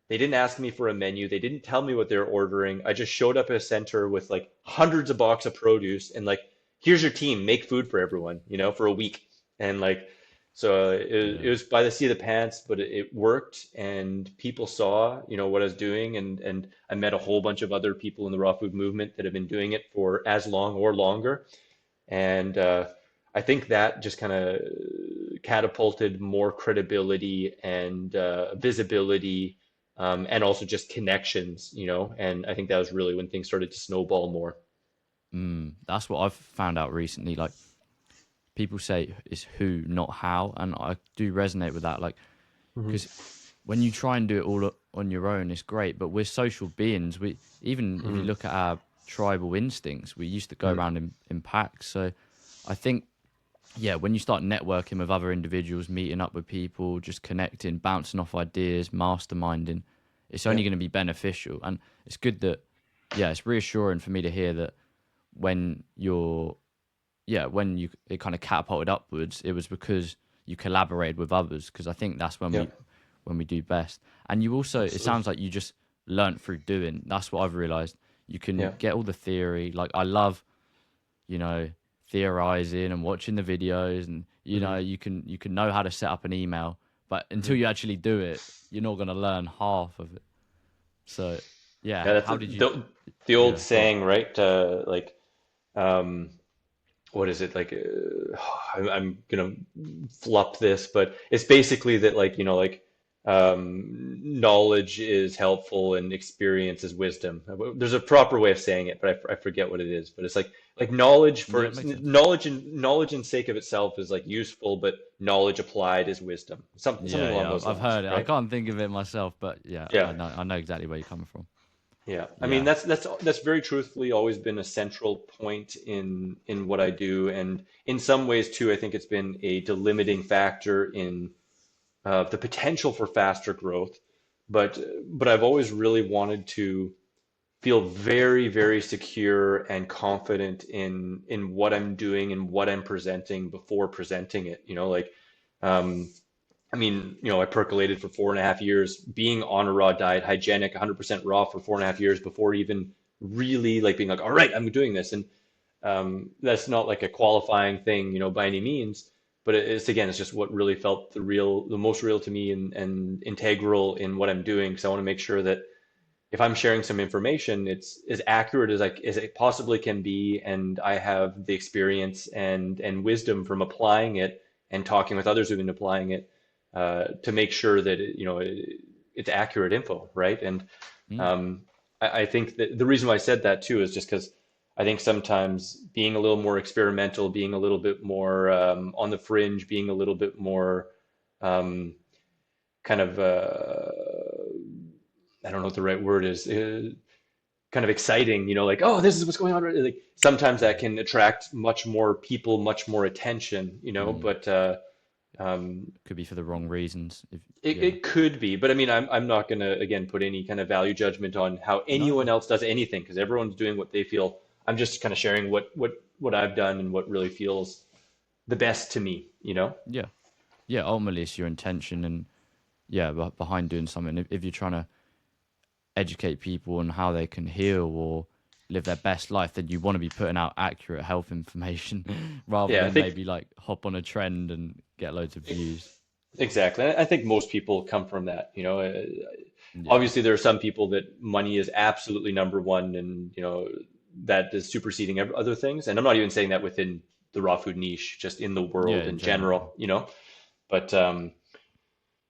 They didn't ask me for a menu. They didn't tell me what they're ordering. I just showed up at a center with like hundreds of box of produce and like, here's your team, make food for everyone, for a week. And like, so it Yeah. was by the seat of the pants, but it worked and people saw, what I was doing. And I met a whole bunch of other people in the raw food movement that have been doing it for as long or longer. And I think that just kind of catapulted more credibility and visibility, and also just connections, and I think that was really when things started to snowball more. That's what I've found out recently. Like people say it's who, not how, and I do resonate with that. Like Hmm. because when you try and do it all on your own, it's great. But we're social beings. We even if you Hmm. look at our tribal instincts, we used to go Hmm. around in packs. So I think yeah, when you start networking with other individuals, meeting up with people, just connecting, bouncing off ideas, masterminding, it's Yeah. only going to be beneficial. And it's good that, yeah, it's reassuring for me to hear that when you're, yeah, when you it kind of catapulted upwards, it was because you collaborated with others. Because I think that's Yeah. when we do best. And you also, it Absolutely. sounds like you just learnt through doing. That's what I've realized. You can Yeah. get all the theory. Like I love you know, theorizing and watching the videos and Hmm. you can know how to set up an email, but until Hmm. you actually do it, you're not going to learn half of it. So, Yeah, yeah, that's how did you the old yeah, go on. saying, right? Like, um, what is it? Like, I'm gonna flop this, but it's basically that, like, like, knowledge is helpful and experience is wisdom. There's a proper way of saying it, but I forget what it is. But it's like knowledge Yeah, for it makes sense. knowledge and sake of itself is like useful, but knowledge applied is wisdom. Something Yeah, along yeah, those I've lines, heard it. I right? can't think of it myself, but yeah, Yeah. I know exactly where you're coming from. Yeah, I mean Yeah. that's very truthfully always been a central point in what I do, and in some ways too, I think it's been a delimiting factor in the potential for faster growth. But I've always really wanted to feel very, very secure and confident in what I'm doing and what I'm presenting before presenting it. Like um, I mean, I percolated for 4.5 years, being on a raw diet, hygienic, 100% raw for 4.5 years before even really like being like, all right, I'm doing this. And that's not like a qualifying thing, by any means. but it's again, it's just what really felt the most real to me and integral in what I'm doing. Because I want to make sure that if I'm sharing some information, it's as accurate as it possibly can be, and I have the experience and wisdom from applying it and talking with others who've been applying it to make sure that it's accurate info, right? And Mm, um, I think that the reason why I said that too is just because I think sometimes being a little more experimental, being a little bit more on the fringe, being a little bit more um, kind of I don't know what the right word is. Kind of exciting, like, oh, this is what's going on. Like sometimes that yeah. can attract much more people, much more attention, Mm. but um, Could be for the wrong reasons. If yeah. it could be. But I mean, I'm not going to again put any kind of value judgment on how No. anyone else does anything because everyone's doing what they feel. I'm just kind of sharing what I've done and what really feels the best to me. Yeah. Yeah. Ultimately, it's your intention and yeah, behind doing something. If you're trying to educate people on how they can heal or live their best life, then you want to be putting out accurate health information rather Yeah, I than think maybe like hop on a trend and get loads of views. exactly. I think most people come from that. Yeah. Obviously, there are some people that money is absolutely number one, and that is superseding other things. And I'm not even saying that within the raw food niche, just in the Yeah, world in in general. general. But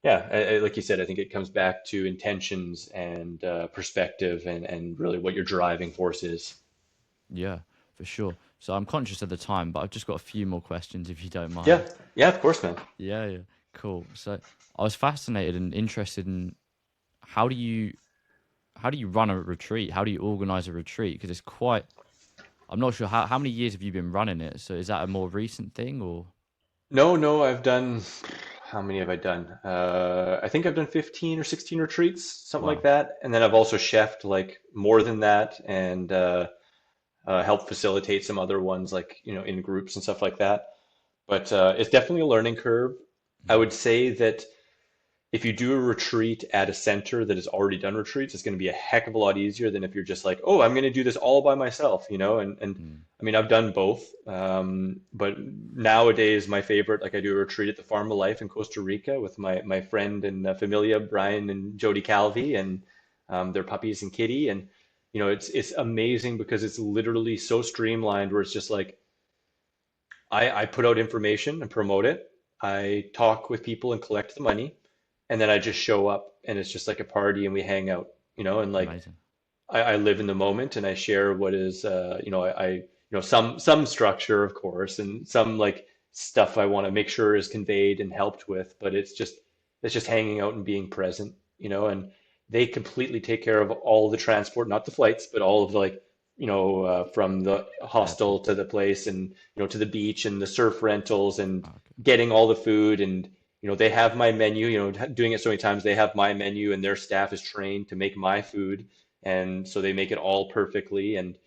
yeah, like you said, I think it comes back to intentions and perspective and really what your driving force is. Yeah, for sure. So I'm conscious of the time, but I've just got a few more questions if you don't Yeah, mind. yeah, of course, man. Yeah, yeah. Cool. So I was fascinated and interested in how do you how do you run a retreat? How do you organize a retreat? Because it's quite I'm not sure how many years have you been running it? So is that a more recent thing or No, no, I've done, how many have I done? I think I've done 15 or 16 retreats, something like wow. that. And then I've also chefed like more than that and helped facilitate some other ones like, in groups and stuff like that. But it's definitely a learning curve. I Mm. would say that if you do a retreat at a center that has already done retreats, it's going to be a heck of a lot easier than if you're just like, oh, I'm going to do this all by myself. And Mm. I mean, I've done both. But nowadays, my favorite, like I do a retreat at the Farm of Life in Costa Rica with my friend and familia, Brian and Jody Calvi, and their puppies and kitty. And, it's amazing because it's literally so streamlined where it's just like, I put out information and promote it. I talk with people and collect the money, and then I just show up, and it's just like a party, and we hang out. And like Amazing. I live in the moment, and I share what is, some structure, of course, and some like stuff I want to make sure is conveyed and helped with, but it's just hanging out and being present. And they completely take care of all the transport, not the flights, but all of the like from the Fair play. hostel to the place and to the beach and the surf rentals and Okay. getting all the food and they have my menu, doing it so many times they have my menu and their staff is trained to make my food and so they make it all perfectly and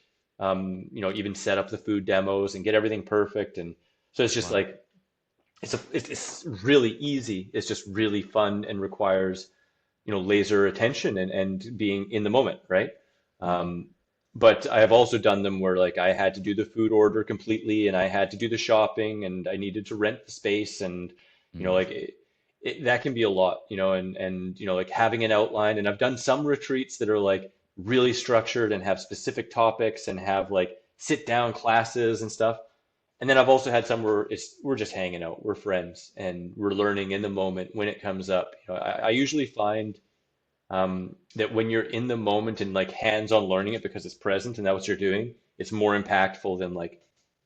even set up the food demos and get everything perfect and so it's just Wow. like it's really easy. It's just really fun and requires laser attention and being in the moment, right? Mm. Um, but I have also done them where like I had to do the food order completely and I had to do the shopping and I needed to rent the space and Mm. like that can be a lot. And like having an outline and I've done some retreats that are like really structured and have specific topics and have like sit down classes and stuff. And then I've also had some where we're just hanging out, we're friends, and we're learning in the moment when it comes up. I usually find that when you're in the moment and like hands-on learning it because it's present and that's what you're doing, it's more impactful than like,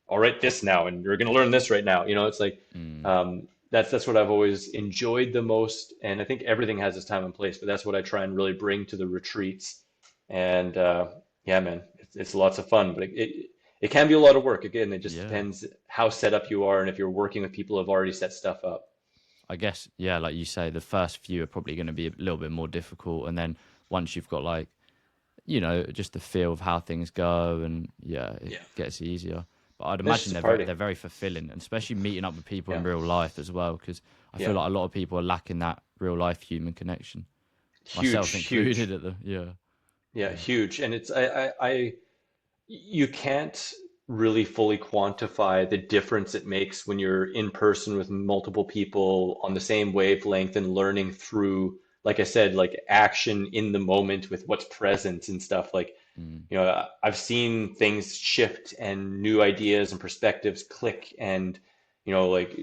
I'll write this now and you're gonna learn this right now. It's like Mm. that's what I've always enjoyed the most. And I think everything has its time and place, but that's what I try and really bring to the retreats. And yeah, man, it's lots of fun, but it can be a lot of work. Again, it just Yeah. depends how set up you are and if you're working with people who have already set stuff up. I guess, yeah, like you say, the first few are probably going to be a little bit more difficult. And then once you've got like, just the feel of how things go and yeah, it Yeah. gets easier. But I'd It's imagine just a party. they're very fulfilling, and especially meeting up with people in Yeah. real life as well, because I feel Yeah. like a lot of people are lacking that real life human connection, myself Huge, included huge. at the, yeah, Yeah, yeah. huge. And it's you can't really fully quantify the difference it makes when you're in person with multiple people on the same wavelength and learning through, like I said, like action in the moment with what's present and stuff. Like, Mm, I've seen things shift and new ideas and perspectives click, and, like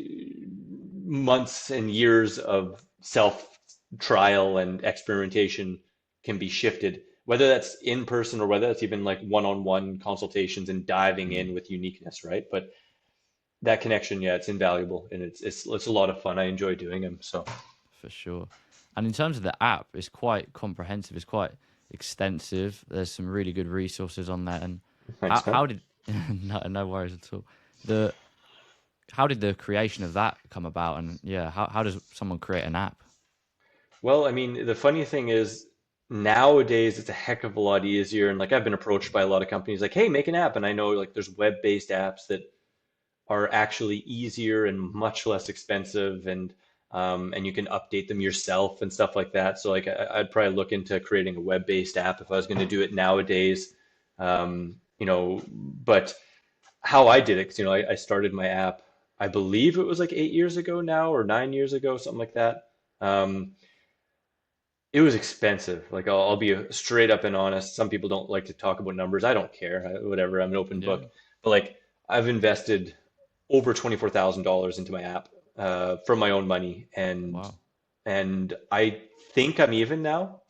months and years of self trial and experimentation can be shifted, whether that's in person or whether that's even like one-on-one consultations and diving mm, in with uniqueness, right? But that connection, yeah, it's invaluable, and it's a lot of fun. I enjoy doing them. So for sure. And in terms of the app, it's quite comprehensive. It's quite extensive. There's some really good resources on there. And thanks, man. how did no worries at all. The how did the creation of that come about? And yeah, how does someone create an app? Well, I mean, the funny thing is nowadays it's a heck of a lot easier. And like I've been approached by a lot of companies like, hey, make an app. And I know like there's web-based apps that are actually easier and much less expensive, and you can update them yourself and stuff like that. So like I'd probably look into creating a web-based app if I was going to do it nowadays. But how I did it, 'cause, I started my app, I believe it was like 8 years ago now or 9 years ago, something like that. Um, it was expensive. Like I'll be straight up and honest. Some people don't like to talk about numbers. I don't care. Whatever. I'm an open Yeah. book. But like I've invested over $24,000 into my app from my own money, and Wow. I think I'm even now.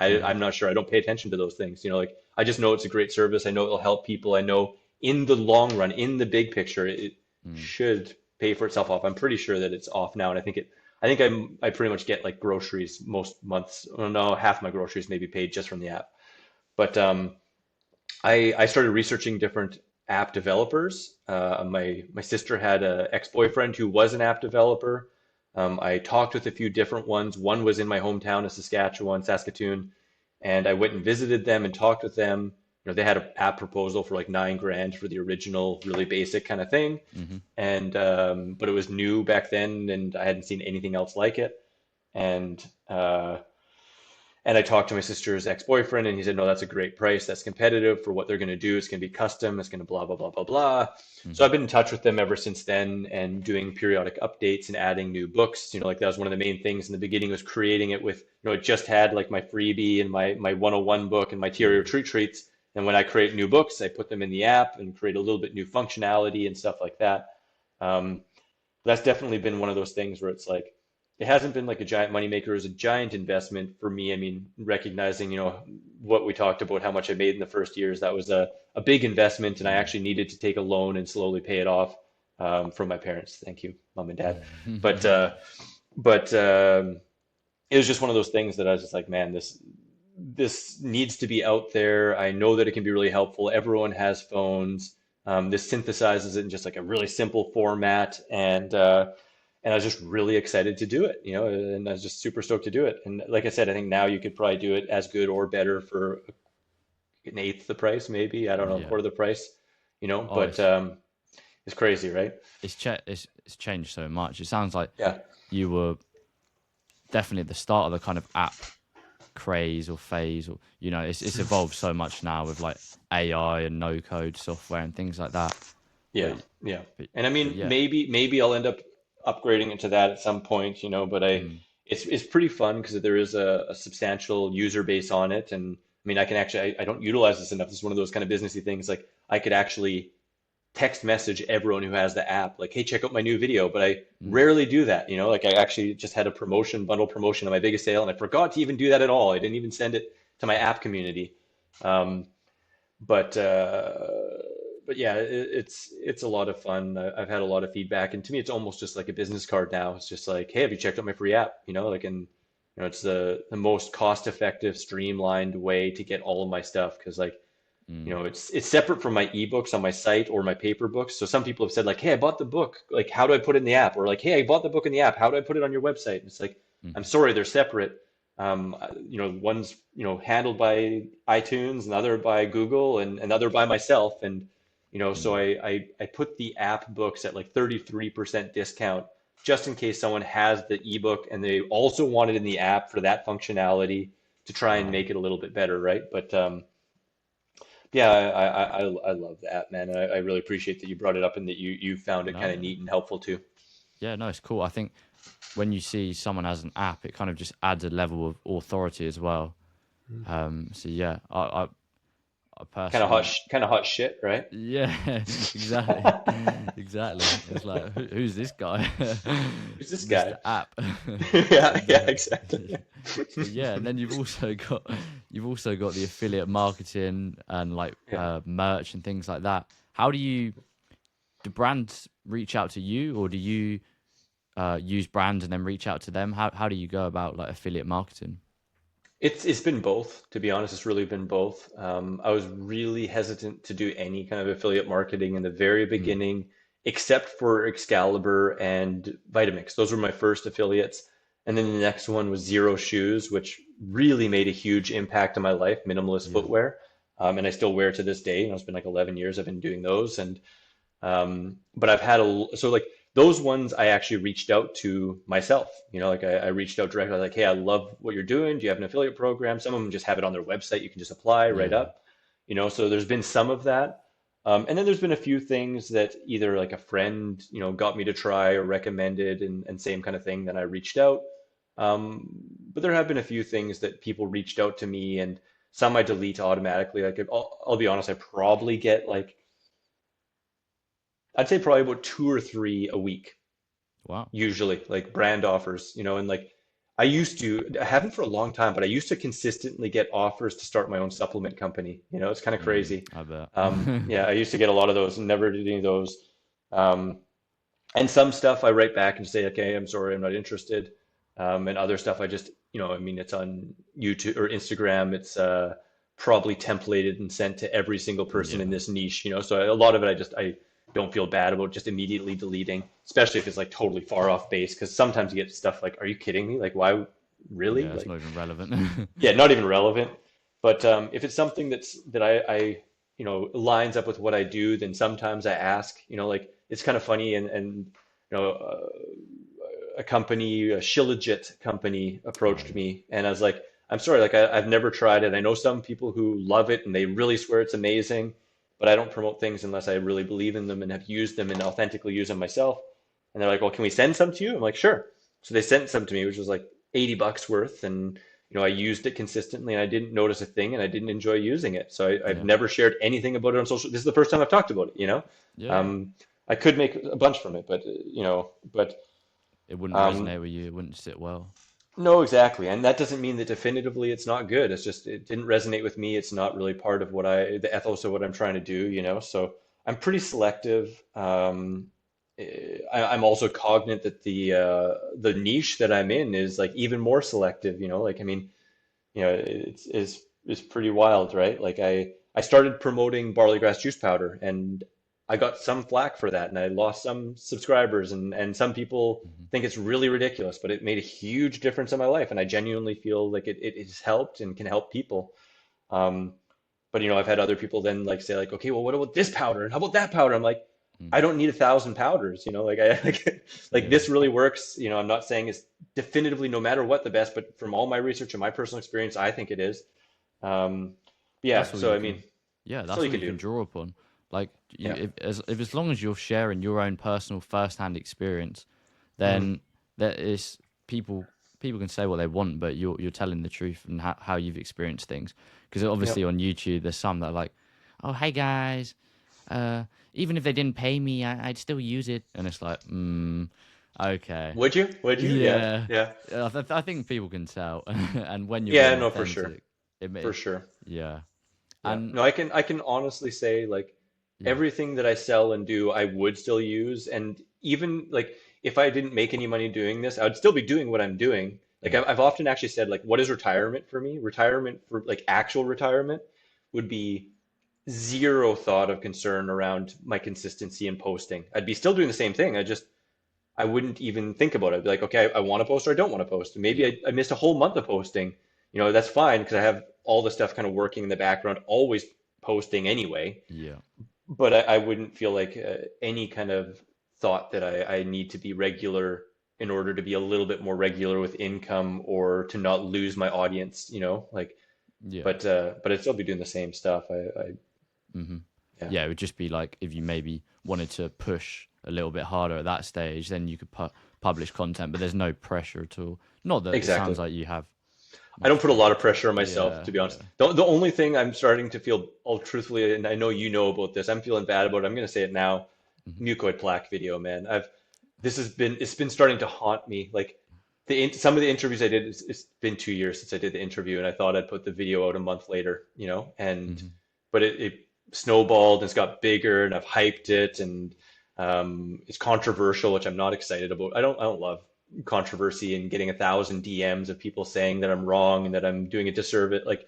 Mm, I'm not sure. I don't pay attention to those things. Like I just know it's a great service. I know it'll help people. I know in the long run, in the big picture, it mm, should pay for itself off. I'm pretty sure that it's off now, and I pretty much get like groceries most months. Oh, no, half my groceries may be paid just from the app. But I started researching different app developers. My sister had an ex-boyfriend who was an app developer. I talked with a few different ones. One was in my hometown of Saskatoon, and I went and visited them and talked with them. They had an app proposal for like 9 grand for the original, really basic kind of thing, mm-hmm. and but it was new back then, and I hadn't seen anything else like it. And and I talked to my sister's ex-boyfriend, and he said, no, that's a great price. That's competitive for what they're going to do. It's going to be custom. It's going to blah, blah, blah, blah, blah. So Mm-hmm. I've been in touch with them ever since then and doing periodic updates and adding new books. Like that was one of the main things in the beginning, was creating it with, it just had like my freebie and my 101 book and my TRA Mm, retreat treats. And when I create new books, I put them in the app and create a little bit new functionality and stuff like that. Um, that's definitely been one of those things where it's like it hasn't been like a giant moneymaker. It was a giant investment for me. I mean, recognizing, what we talked about, how much I made in the first years, that was a big investment, and I actually needed to take a loan and slowly pay it off from my parents. Thank you, mom and dad. But mm. it was just one of those things that I was just like, man, this needs to be out there. I know that it can be really helpful. Everyone has phones. This synthesizes it in just like a really simple format, and I was just really excited to do it, and I was just super stoked to do it. And like I said, I think now you could probably do it as good or better for an eighth the price, maybe. I don't know, a Yeah. quarter the price, Oh, but it's crazy, right? it's changed so much. It sounds like Yeah. you were definitely at the start of the kind of app craze or phase, or it's evolved so much now with like AI and no code software and things like that. Yeah, But yeah. but, And I but mean, yeah. maybe I'll end up upgrading into that at some point, but Mm, it's pretty fun because there is a substantial user base on it. And I mean, I can actually, I don't utilize this enough. This is one of those kind of businessy things. Like I could actually text message everyone who has the app, like, hey, check out my new video. But I mm, rarely do that, like I actually just had a bundle promotion on my biggest sale, and I forgot to even do that at all. I didn't even send it to my app community. Um, but but yeah, it's a lot of fun. I've had a lot of feedback, and to me, it's almost just like a business card now. It's just like, hey, have you checked out my free app? Like, and it's the most cost-effective, streamlined way to get all of my stuff, because like, mm. it's separate from my ebooks on my site or my paper books. So some people have said like, hey, I bought the book. Like, how do I put it in the app? Or like, hey, I bought the book in the app. How do I put it on your website? And it's like, I'm Mhm. sorry, they're separate. One's, handled by iTunes, another by Google, and another by myself. And, so Mm. I put the app books at like 33% discount just in case someone has the ebook and they also want it in the app for that functionality to try and Wow. make it a little bit better, right? Yeah, I love that, man. And I really appreciate that you brought it up and that you found it kind of No, neat and helpful too. yeah, no, it's cool. I think when you see someone has an app, it kind of just adds a level of authority as well. So yeah, I personally, Kind of hot shit, right? yeah, exactly, exactly. It's like, who's this guy, Who's this guy? Mr. App? Yeah, and yeah, exactly. but yeah, and then you've also got the affiliate marketing and like Yeah. merch and things like that. How do brands reach out to you, or do you use brands and then reach out to them? How do you go about like affiliate marketing? It's been both, to be honest. It's really been both. I was really hesitant to do any kind of affiliate marketing in the very Mm, beginning, except for Excalibur and Vitamix. Those were my first affiliates. And then the next one was Zero Shoes, which really made a huge impact on my life, minimalist yeah, footwear. And I still wear to this day. It's been like 11 years I've been doing those. And but I've had so like those ones I actually reached out to myself. Like I reached out directly, like, hey, I love what you're doing. Do you have an affiliate program? Some of them just have it on their website. You can just apply right yeah, up. So there's been some of that. And then there's been a few things that either like a friend, got me to try or recommended and same kind of thing. Then I reached out. Um, but there have been a few things that people reached out to me and some I delete automatically. Like I'll be honest, I probably get like I'd say probably about two or three a week, wow, usually, like brand offers, and like I haven't for a long time, but I used to consistently get offers to start my own supplement company. It's kind of crazy. I bet. Yeah, I used to get a lot of those and never did any of those. Um, and some stuff I write back and say, okay, I'm sorry, I'm not interested. And other stuff I just, I mean, it's on YouTube or Instagram. It's probably templated and sent to every single person in Yeah, this niche, So a lot of it I don't feel bad about just immediately deleting, especially if it's like totally far off base. Because sometimes you get stuff like, are you kidding me? Like, why, really? yeah, it's Like, not even relevant. yeah, not even relevant. But if it's something that I lines up with what I do, then sometimes I ask. Like it's kind of funny, and a company, a Shilajit company, Oh approached yeah, me, and I was like, I'm sorry, like I've never tried it. I know some people who love it and they really swear it's amazing, but I don't promote things unless I really believe in them and have used them and authentically use them myself. And they're like, well, can we send some to you? I'm like, sure. So they sent some to me, which was like $80 worth, and I used it consistently and I didn't notice a thing and I didn't enjoy using it. So I've yeah, never shared anything about it on social. This is the first time I've talked about it. yeah, yeah. Um, I could make a bunch from it, but It wouldn't um, resonate with you. It wouldn't sit well. no, exactly. And that doesn't mean that definitively it's not good. It's just it didn't resonate with me. It's not really part of the ethos of what I'm trying to do. So I'm pretty selective. I'm also cognizant that the niche that I'm in is like even more selective. Like I mean, it's pretty wild, right? Like I started promoting barley grass juice powder and I got some flack for that and I lost some subscribers and some people Hmm. think it's really ridiculous, but it made a huge difference in my life and I genuinely feel like it has helped and can help people. Um, but I've had other people then like say like, okay, well, what about this powder and how about that powder? I'm like, Mm. I don't need 1,000 powders, like I like Yeah, this really works. I'm not saying it's definitively no matter what the best, but from all my research and my personal experience, I think it is. Um, that's yeah, all so you I mean, can. Yeah, that's all that's you all can you do. can draw upon. Like, Yeah. if as long as you're sharing your own personal first-hand experience, Mhm. then there is people can say what they want, but you're telling the truth and how you've experienced things. Because obviously Yep. on YouTube, there's some that are like, oh hey guys, uh, even if they didn't pay me, I'd still use it, and it's like, okay, Would you? Would you? Yeah. yeah. Yeah. I think people can tell, and when you're Yeah, being no, for sure. authentic, it, For may sure. yeah, Yeah. and No, I can honestly say like yeah, everything that I sell and do, I would still use. And even like if I didn't make any money doing this, I would still be doing what I'm doing. Like yeah, I've often actually said like, what is retirement for me? Retirement for like actual retirement would be zero thought of concern around my consistency in posting. I'd be still doing the same thing. I wouldn't even think about it. I'd be like, okay, I want to post or I don't want to post. Maybe yeah, I missed a whole month of posting. That's fine because I have all the stuff kind of working in the background, always posting anyway. yeah. But I wouldn't feel like any kind of thought that I need to be regular in order to be a little bit more regular with income or to not lose my audience. Like, Yeah. but I'd still be doing the same stuff. Yeah, Yeah, it would just be like if you maybe wanted to push a little bit harder at that stage, then you could publish content, but there's no pressure at all. Not that it sounds exactly. like you have I don't much put a lot pressure of at all. pressure on myself, Yeah, to be honest. yeah. The only thing I'm starting to feel, all truthfully, and I know you know about this, I'm feeling bad about it. I'm going to say it now. Hmm. Mucoid plaque video, man. It's been starting to haunt me. Like some of the interviews I did, it's been 2 years since I did the interview, and I thought I'd put the video out a month later, and Hmm. but it snowballed and it's got bigger, and I've hyped it, and it's controversial, which I'm not excited about. I don't love controversy and getting 1,000 DMs of people saying that I'm wrong and that I'm doing a disservice. Like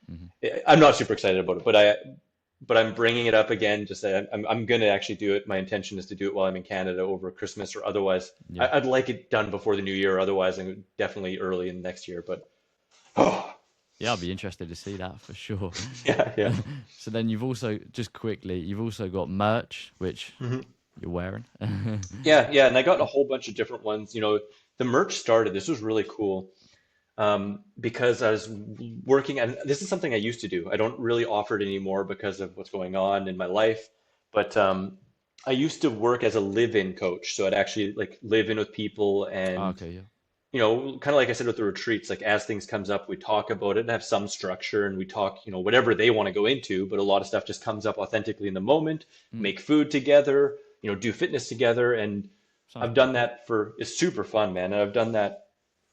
Hmm. I'm not super excited about it, but I'm bringing it up again. Just that I'm going to actually do it. My intention is to do it while I'm in Canada over Christmas, or otherwise, Yeah. I'd like it done before the new year. Otherwise, I'm definitely early in next year. But oh, Yeah, I'll be interested to see that for sure. yeah, yeah. So then you've also, just quickly, you've also got merch, which Mhm. you're wearing. Yeah, yeah. And I got a whole bunch of different ones. The merch started. This was really cool. Because I was working, and this is something I used to do. I don't really offer it anymore because of what's going on in my life. But I used to work as a live-in coach, so I'd actually like live in with people, and Okay, yeah. kind of like I said with the retreats, like as things comes up, we talk about it and have some structure, and we talk, whatever they want to go into. But a lot of stuff just comes up authentically in the moment. Mm, Make food together, do fitness together, and sounds I've pretty done cool. that for. It's super fun, man. And I've done that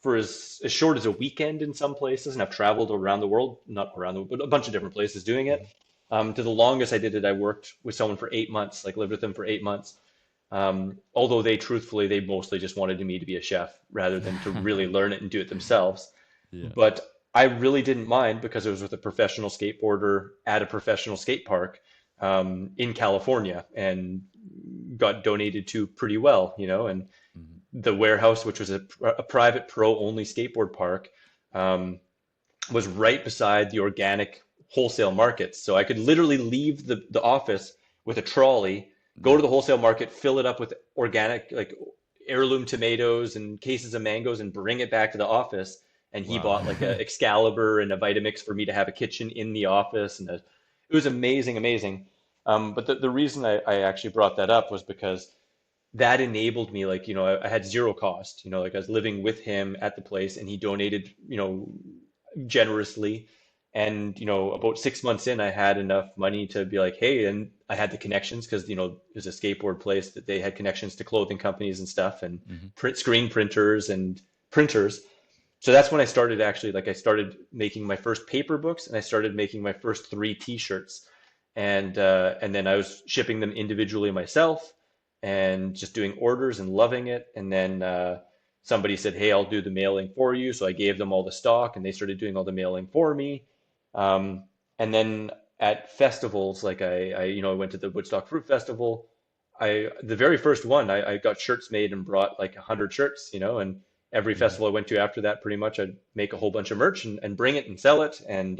for as short as a weekend in some places, and I've traveled around the world, not around the world, but a bunch of different places doing it. Hmm. To the longest I did it, I worked with someone for 8 months, like lived with them for 8 months. Although truthfully, they mostly just wanted me to be a chef rather than to really learn it and do it themselves. Yeah. But I really didn't mind because it was with a professional skateboarder at a professional skate park in California, and got donated to pretty well, and Hmm. the warehouse, which was a private pro only skateboard park, um, was right beside the organic wholesale markets. So I could literally leave the office with a trolley, go Yeah. to the wholesale market, fill it up with organic, like heirloom tomatoes and cases of mangoes, and bring it back to the office. And he Wow. bought like a Excalibur and a Vitamix for me to have a kitchen in the office. And it was amazing, amazing. But the reason I actually brought that up was because that enabled me, like, I had zero cost, like I was living with him at the place, and he donated, generously. And, about 6 months in, I had enough money to be like, hey, and I had the connections because, there's a skateboard place that they had connections to clothing companies and stuff, and Hmm. screen printers and printers. So that's when I started actually, like, I started making my first paper books, and I started making my first 3 t-shirts. And then I was shipping them individually myself and just doing orders and loving it. And then somebody said, hey, I'll do the mailing for you. So I gave them all the stock, and they started doing all the mailing for me. And then at festivals, like I went to the Woodstock Fruit Festival. The very first one, I got shirts made and brought like 100 shirts, and every Hmm. festival I went to after that, pretty much I'd make a whole bunch of merch and bring it and sell it. And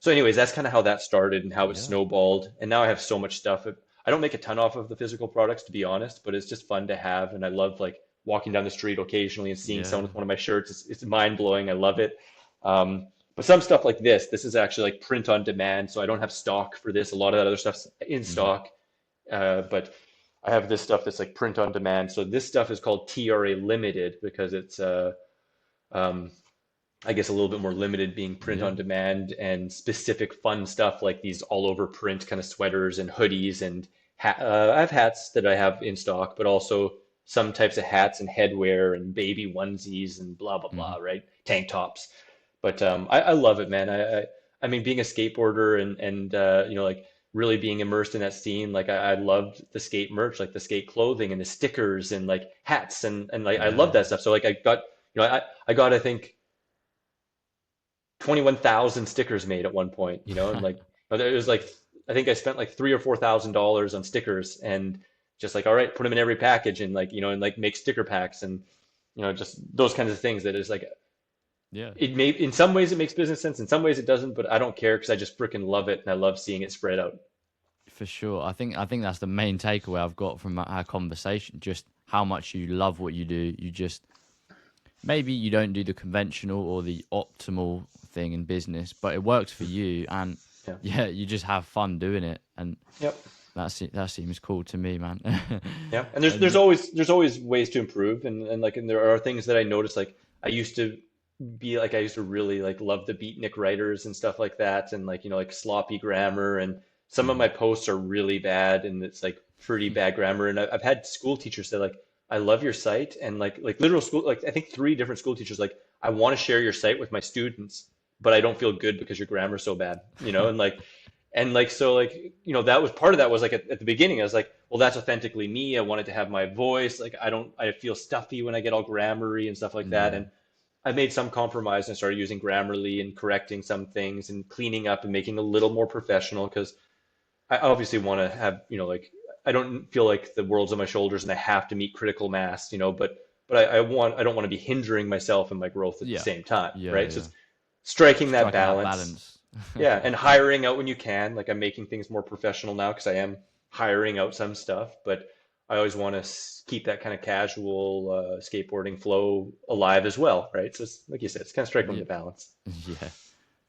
so anyways, that's kind of how that started and how it Yeah. snowballed. And now I have so much stuff. I don't make a ton off of the physical products, to be honest, but it's just fun to have. And I love like walking down the street occasionally and seeing someone Yeah. with one of my shirts. It's mind blowing. I love it. But some stuff like this is actually like print on demand. So I don't have stock for this. A lot of that other stuff's in Hmm. stock. But I have this stuff that's like print on demand. So this stuff is called TRA limited because it's um, I guess a little bit more limited, being print Yeah. on demand and specific fun stuff like these all over print kind of sweaters and hoodies, and I have hats that I have in stock, but also some types of hats and headwear and baby onesies and blah blah Hmm. blah, right? Tank tops. But I love it, man. I mean, being a skateboarder and like really being immersed in that scene, like I loved the skate merch, like the skate clothing and the stickers and like hats, and like I love Yeah. that stuff. So like I got, I got, I think, 21,000 stickers made at one point, and like it was like I think I spent like $3,000 or $4,000 on stickers, and just like, all right, put them in every package, and like, and like make sticker packs, and just those kinds of things that is like, Yeah. it may, in some ways it makes business sense, in some ways it doesn't, but I don't care because I just freaking love it, and I love seeing it spread out. For sure. I think that's the main takeaway I've got from our conversation. Just how much you love what you do. You just maybe you don't do the conventional or the optimal thing in business, but it works for you. And Yeah. yeah, you just have fun doing it, and Yep. that seems cool to me, man. Yeah, and And there's always ways to improve, and like and there are things that I noticed. Like I used to I used to really like love the beatnik writers and stuff like that, and like like sloppy grammar, and some of my Mhm. posts are really bad, and it's like pretty bad grammar. And I've had school teachers say like, I love your site, and like literal school, like I think three different school teachers like, I want to share your site with my students, but I don't feel good because your grammar's so bad, and like so like that was part of that was like at the beginning I was like, well, that's authentically me. I wanted to have my voice. Like I feel stuffy when I get all grammarly and stuff like that. yeah, And I made some compromise and started using Grammarly and correcting some things and cleaning up and making a little more professional because I obviously want to have, like I don't feel like the world's on my shoulders and I have to meet critical mass, but I don't want to be hindering myself and my growth at the yeah, same time, yeah, right? So yeah. it's striking that Striking that balance. balance. Yeah, and hiring out when you can. Like I'm making things more professional now because I am hiring out some stuff, but I always want to keep that kind of casual skateboarding flow alive as well, right? So it's, like you said, it's kind of striking Yeah, the balance. yeah,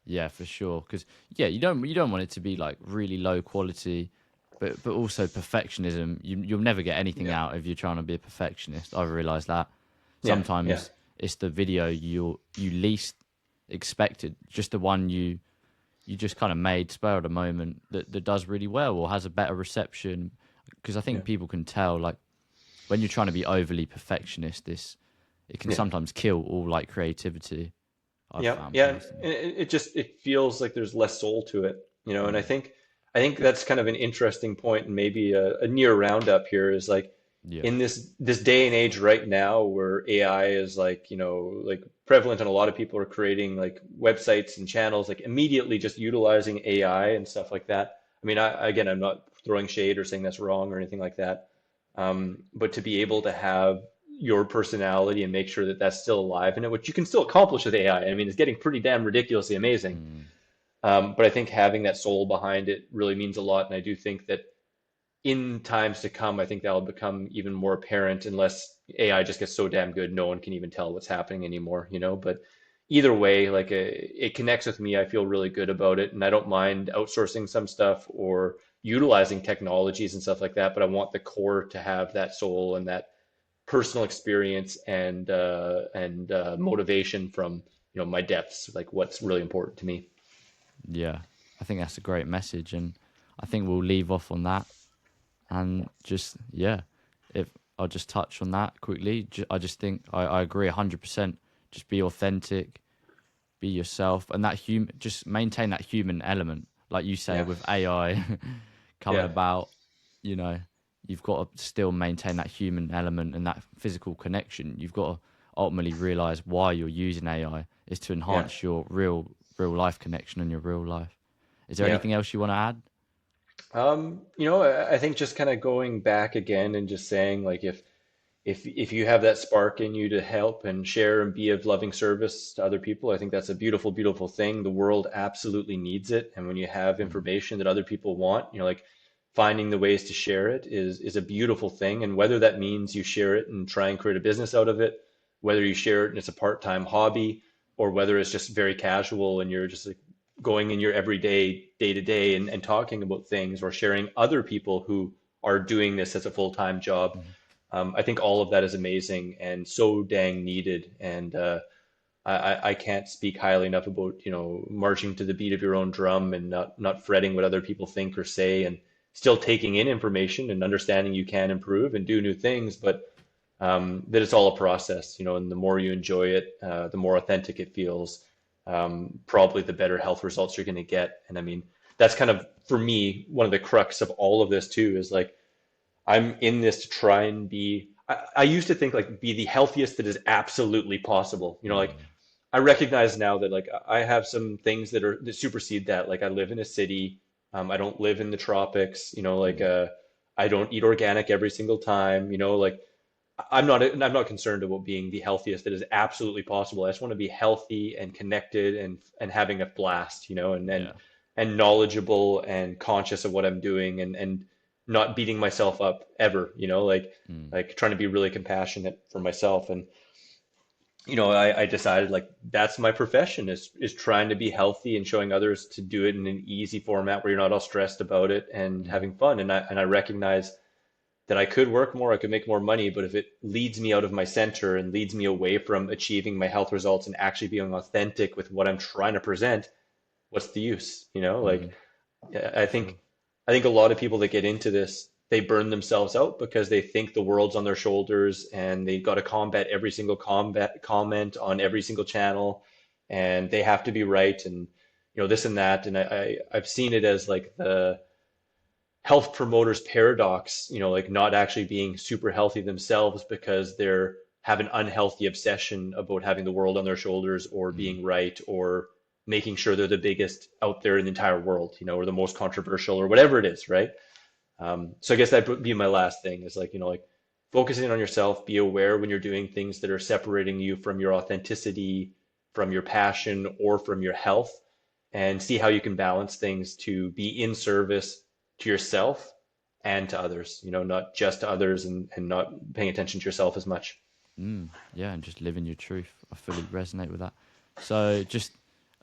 yeah, for sure. Because yeah, you don't want it to be like really low quality, but also perfectionism. You'll never get anything Yeah, out if you're trying to be a perfectionist. I've realized that yeah, yeah, sometimes it's the video you least expected, just the one you just kind of made spur of the moment that does really well or has a better reception. Because I yeah, think people can tell, like when you're trying to be overly perfectionist, this it can yeah. sometimes kill all like creativity. I've Yeah, found yeah, personally. and it just it feels like there's less soul to it, and Mm, I think that's kind of an interesting point and maybe a near roundup here is like yeah. in this day and age right now where AI is like, like prevalent and a lot of people are creating like websites and channels like immediately just utilizing AI and stuff like that. I mean, again, I'm not throwing shade or saying that's wrong or anything like that. But to be able to have your personality and make sure that that's still alive in it, which you can still accomplish with AI. I mean, it's getting pretty damn ridiculously amazing. Mm, But I think having that soul behind it really means a lot. And I do think that in times to come, I think that'll become even more apparent unless AI just gets so damn good, no one can even tell what's happening anymore. But either way, like it connects with me. I feel really good about it, and I don't mind outsourcing some stuff or utilizing technologies and stuff like that. But I want the core to have that soul and that personal experience and motivation from my depths, like what's really important to me. yeah. I think that's a great message, and I think we'll leave off on that and just yeah. If I'll just touch on that quickly, I just think I agree 100%. Just be authentic, be yourself, and that just maintain that human element, like you say Yeah, with AI coming yeah, about. You know, you've got to still maintain that human element and that physical connection. You've got to ultimately realize why you're using AI is to yeah, enhance your real life connection and your real life. Is there yeah. anything else you want to add? I think just kind of going back again and just saying like if you have that spark in you to help and share and be of loving service to other people, I think that's a beautiful, beautiful thing. The world absolutely needs it. And when you have Mm, information that other people want, like finding the ways to share it is a beautiful thing. And whether that means you share it and try and create a business out of it, whether you share it and it's a part-time hobby, or whether it's just very casual and you're just like going in your everyday day to day and talking about things or sharing other people who are doing this as a full-time job. mm, I think all of that is amazing and so dang needed. And I can't speak highly enough about, marching to the beat of your own drum and not fretting what other people think or say and still taking in information and understanding you can improve and do new things, but that it's all a process, and the more you enjoy it, the more authentic it feels, probably the better health results you're going to get. And I mean, that's kind of, for me, one of the crux of all of this too, is like, I'm in this to try and I used to think like be the healthiest that is absolutely possible. Like mm, I recognize now that like I have some things that supersede that. Like I live in a city. I don't live in the tropics, like mm, I don't eat organic every single time, like I'm not concerned about being the healthiest that is absolutely possible. I just want to be healthy and connected and having a blast, yeah. and knowledgeable and conscious of what I'm doing and not beating myself up ever, Mm, like trying to be really compassionate for myself. And I decided like that's my profession is trying to be healthy and showing others to do it in an easy format where you're not all stressed about it and Mm, having fun. And I recognize that I could work more, I could make more money, but if it leads me out of my center and leads me away from achieving my health results and actually being authentic with what I'm trying to present, what's the use? Like mm, yeah, I for think sure. I think a lot of people that get into this, they burn themselves out because they think the world's on their shoulders and they've got to combat every single combat comment on every single channel and they have to be right and this and that. And I've seen it as like the health promoters paradox, like not actually being super healthy themselves because they're have an unhealthy obsession about having the world on their shoulders or Mm, being right or making sure they're the biggest out there in the entire world, or the most controversial or whatever it is, right? So I guess that would be my last thing is like, like focusing on yourself, be aware when you're doing things that are separating you from your authenticity, from your passion, or from your health, and see how you can balance things to be in service to yourself and to others, not just to others and not paying attention to yourself as much. yeah, and just living your truth. I fully resonate with that. So, just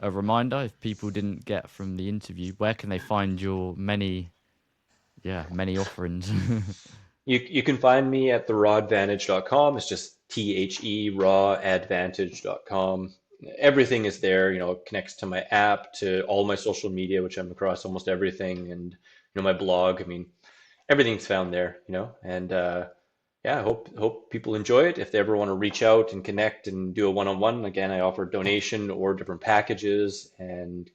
a reminder: if people didn't get from the interview, where can they find your many offerings? You can find me at therawadvantage.com. It's just THE rawadvantage.com. Everything is there, it connects to my app, to all my social media, which I'm across almost everything, and my blog. I mean, everything's found there, and yeah, I hope people enjoy it. If they ever want to reach out and connect and do a one-on-one, again, I offer donation or different packages, and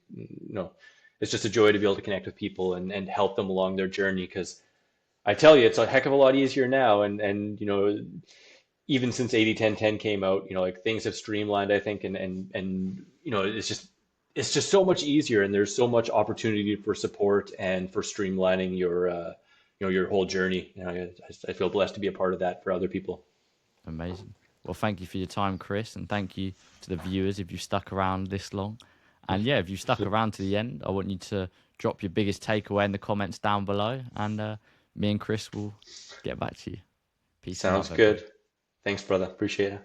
it's just a joy to be able to connect with people and help them along their journey because I tell you, it's a heck of a lot easier now. And even since 80-10-10 came out, like things have streamlined, I think, and it's just so much easier, and there's so much opportunity for support and for streamlining your whole journey. I feel blessed to be a part of that for other people. Amazing. Well, thank you for your time, Chris, and thank you to the viewers if you stuck around this long. And yeah, if you stuck around to the end, I want you to drop your biggest takeaway in the comments down below, and me and Chris will get back to you. Peace and Sounds love, everyone. good. Thanks, brother. Appreciate it.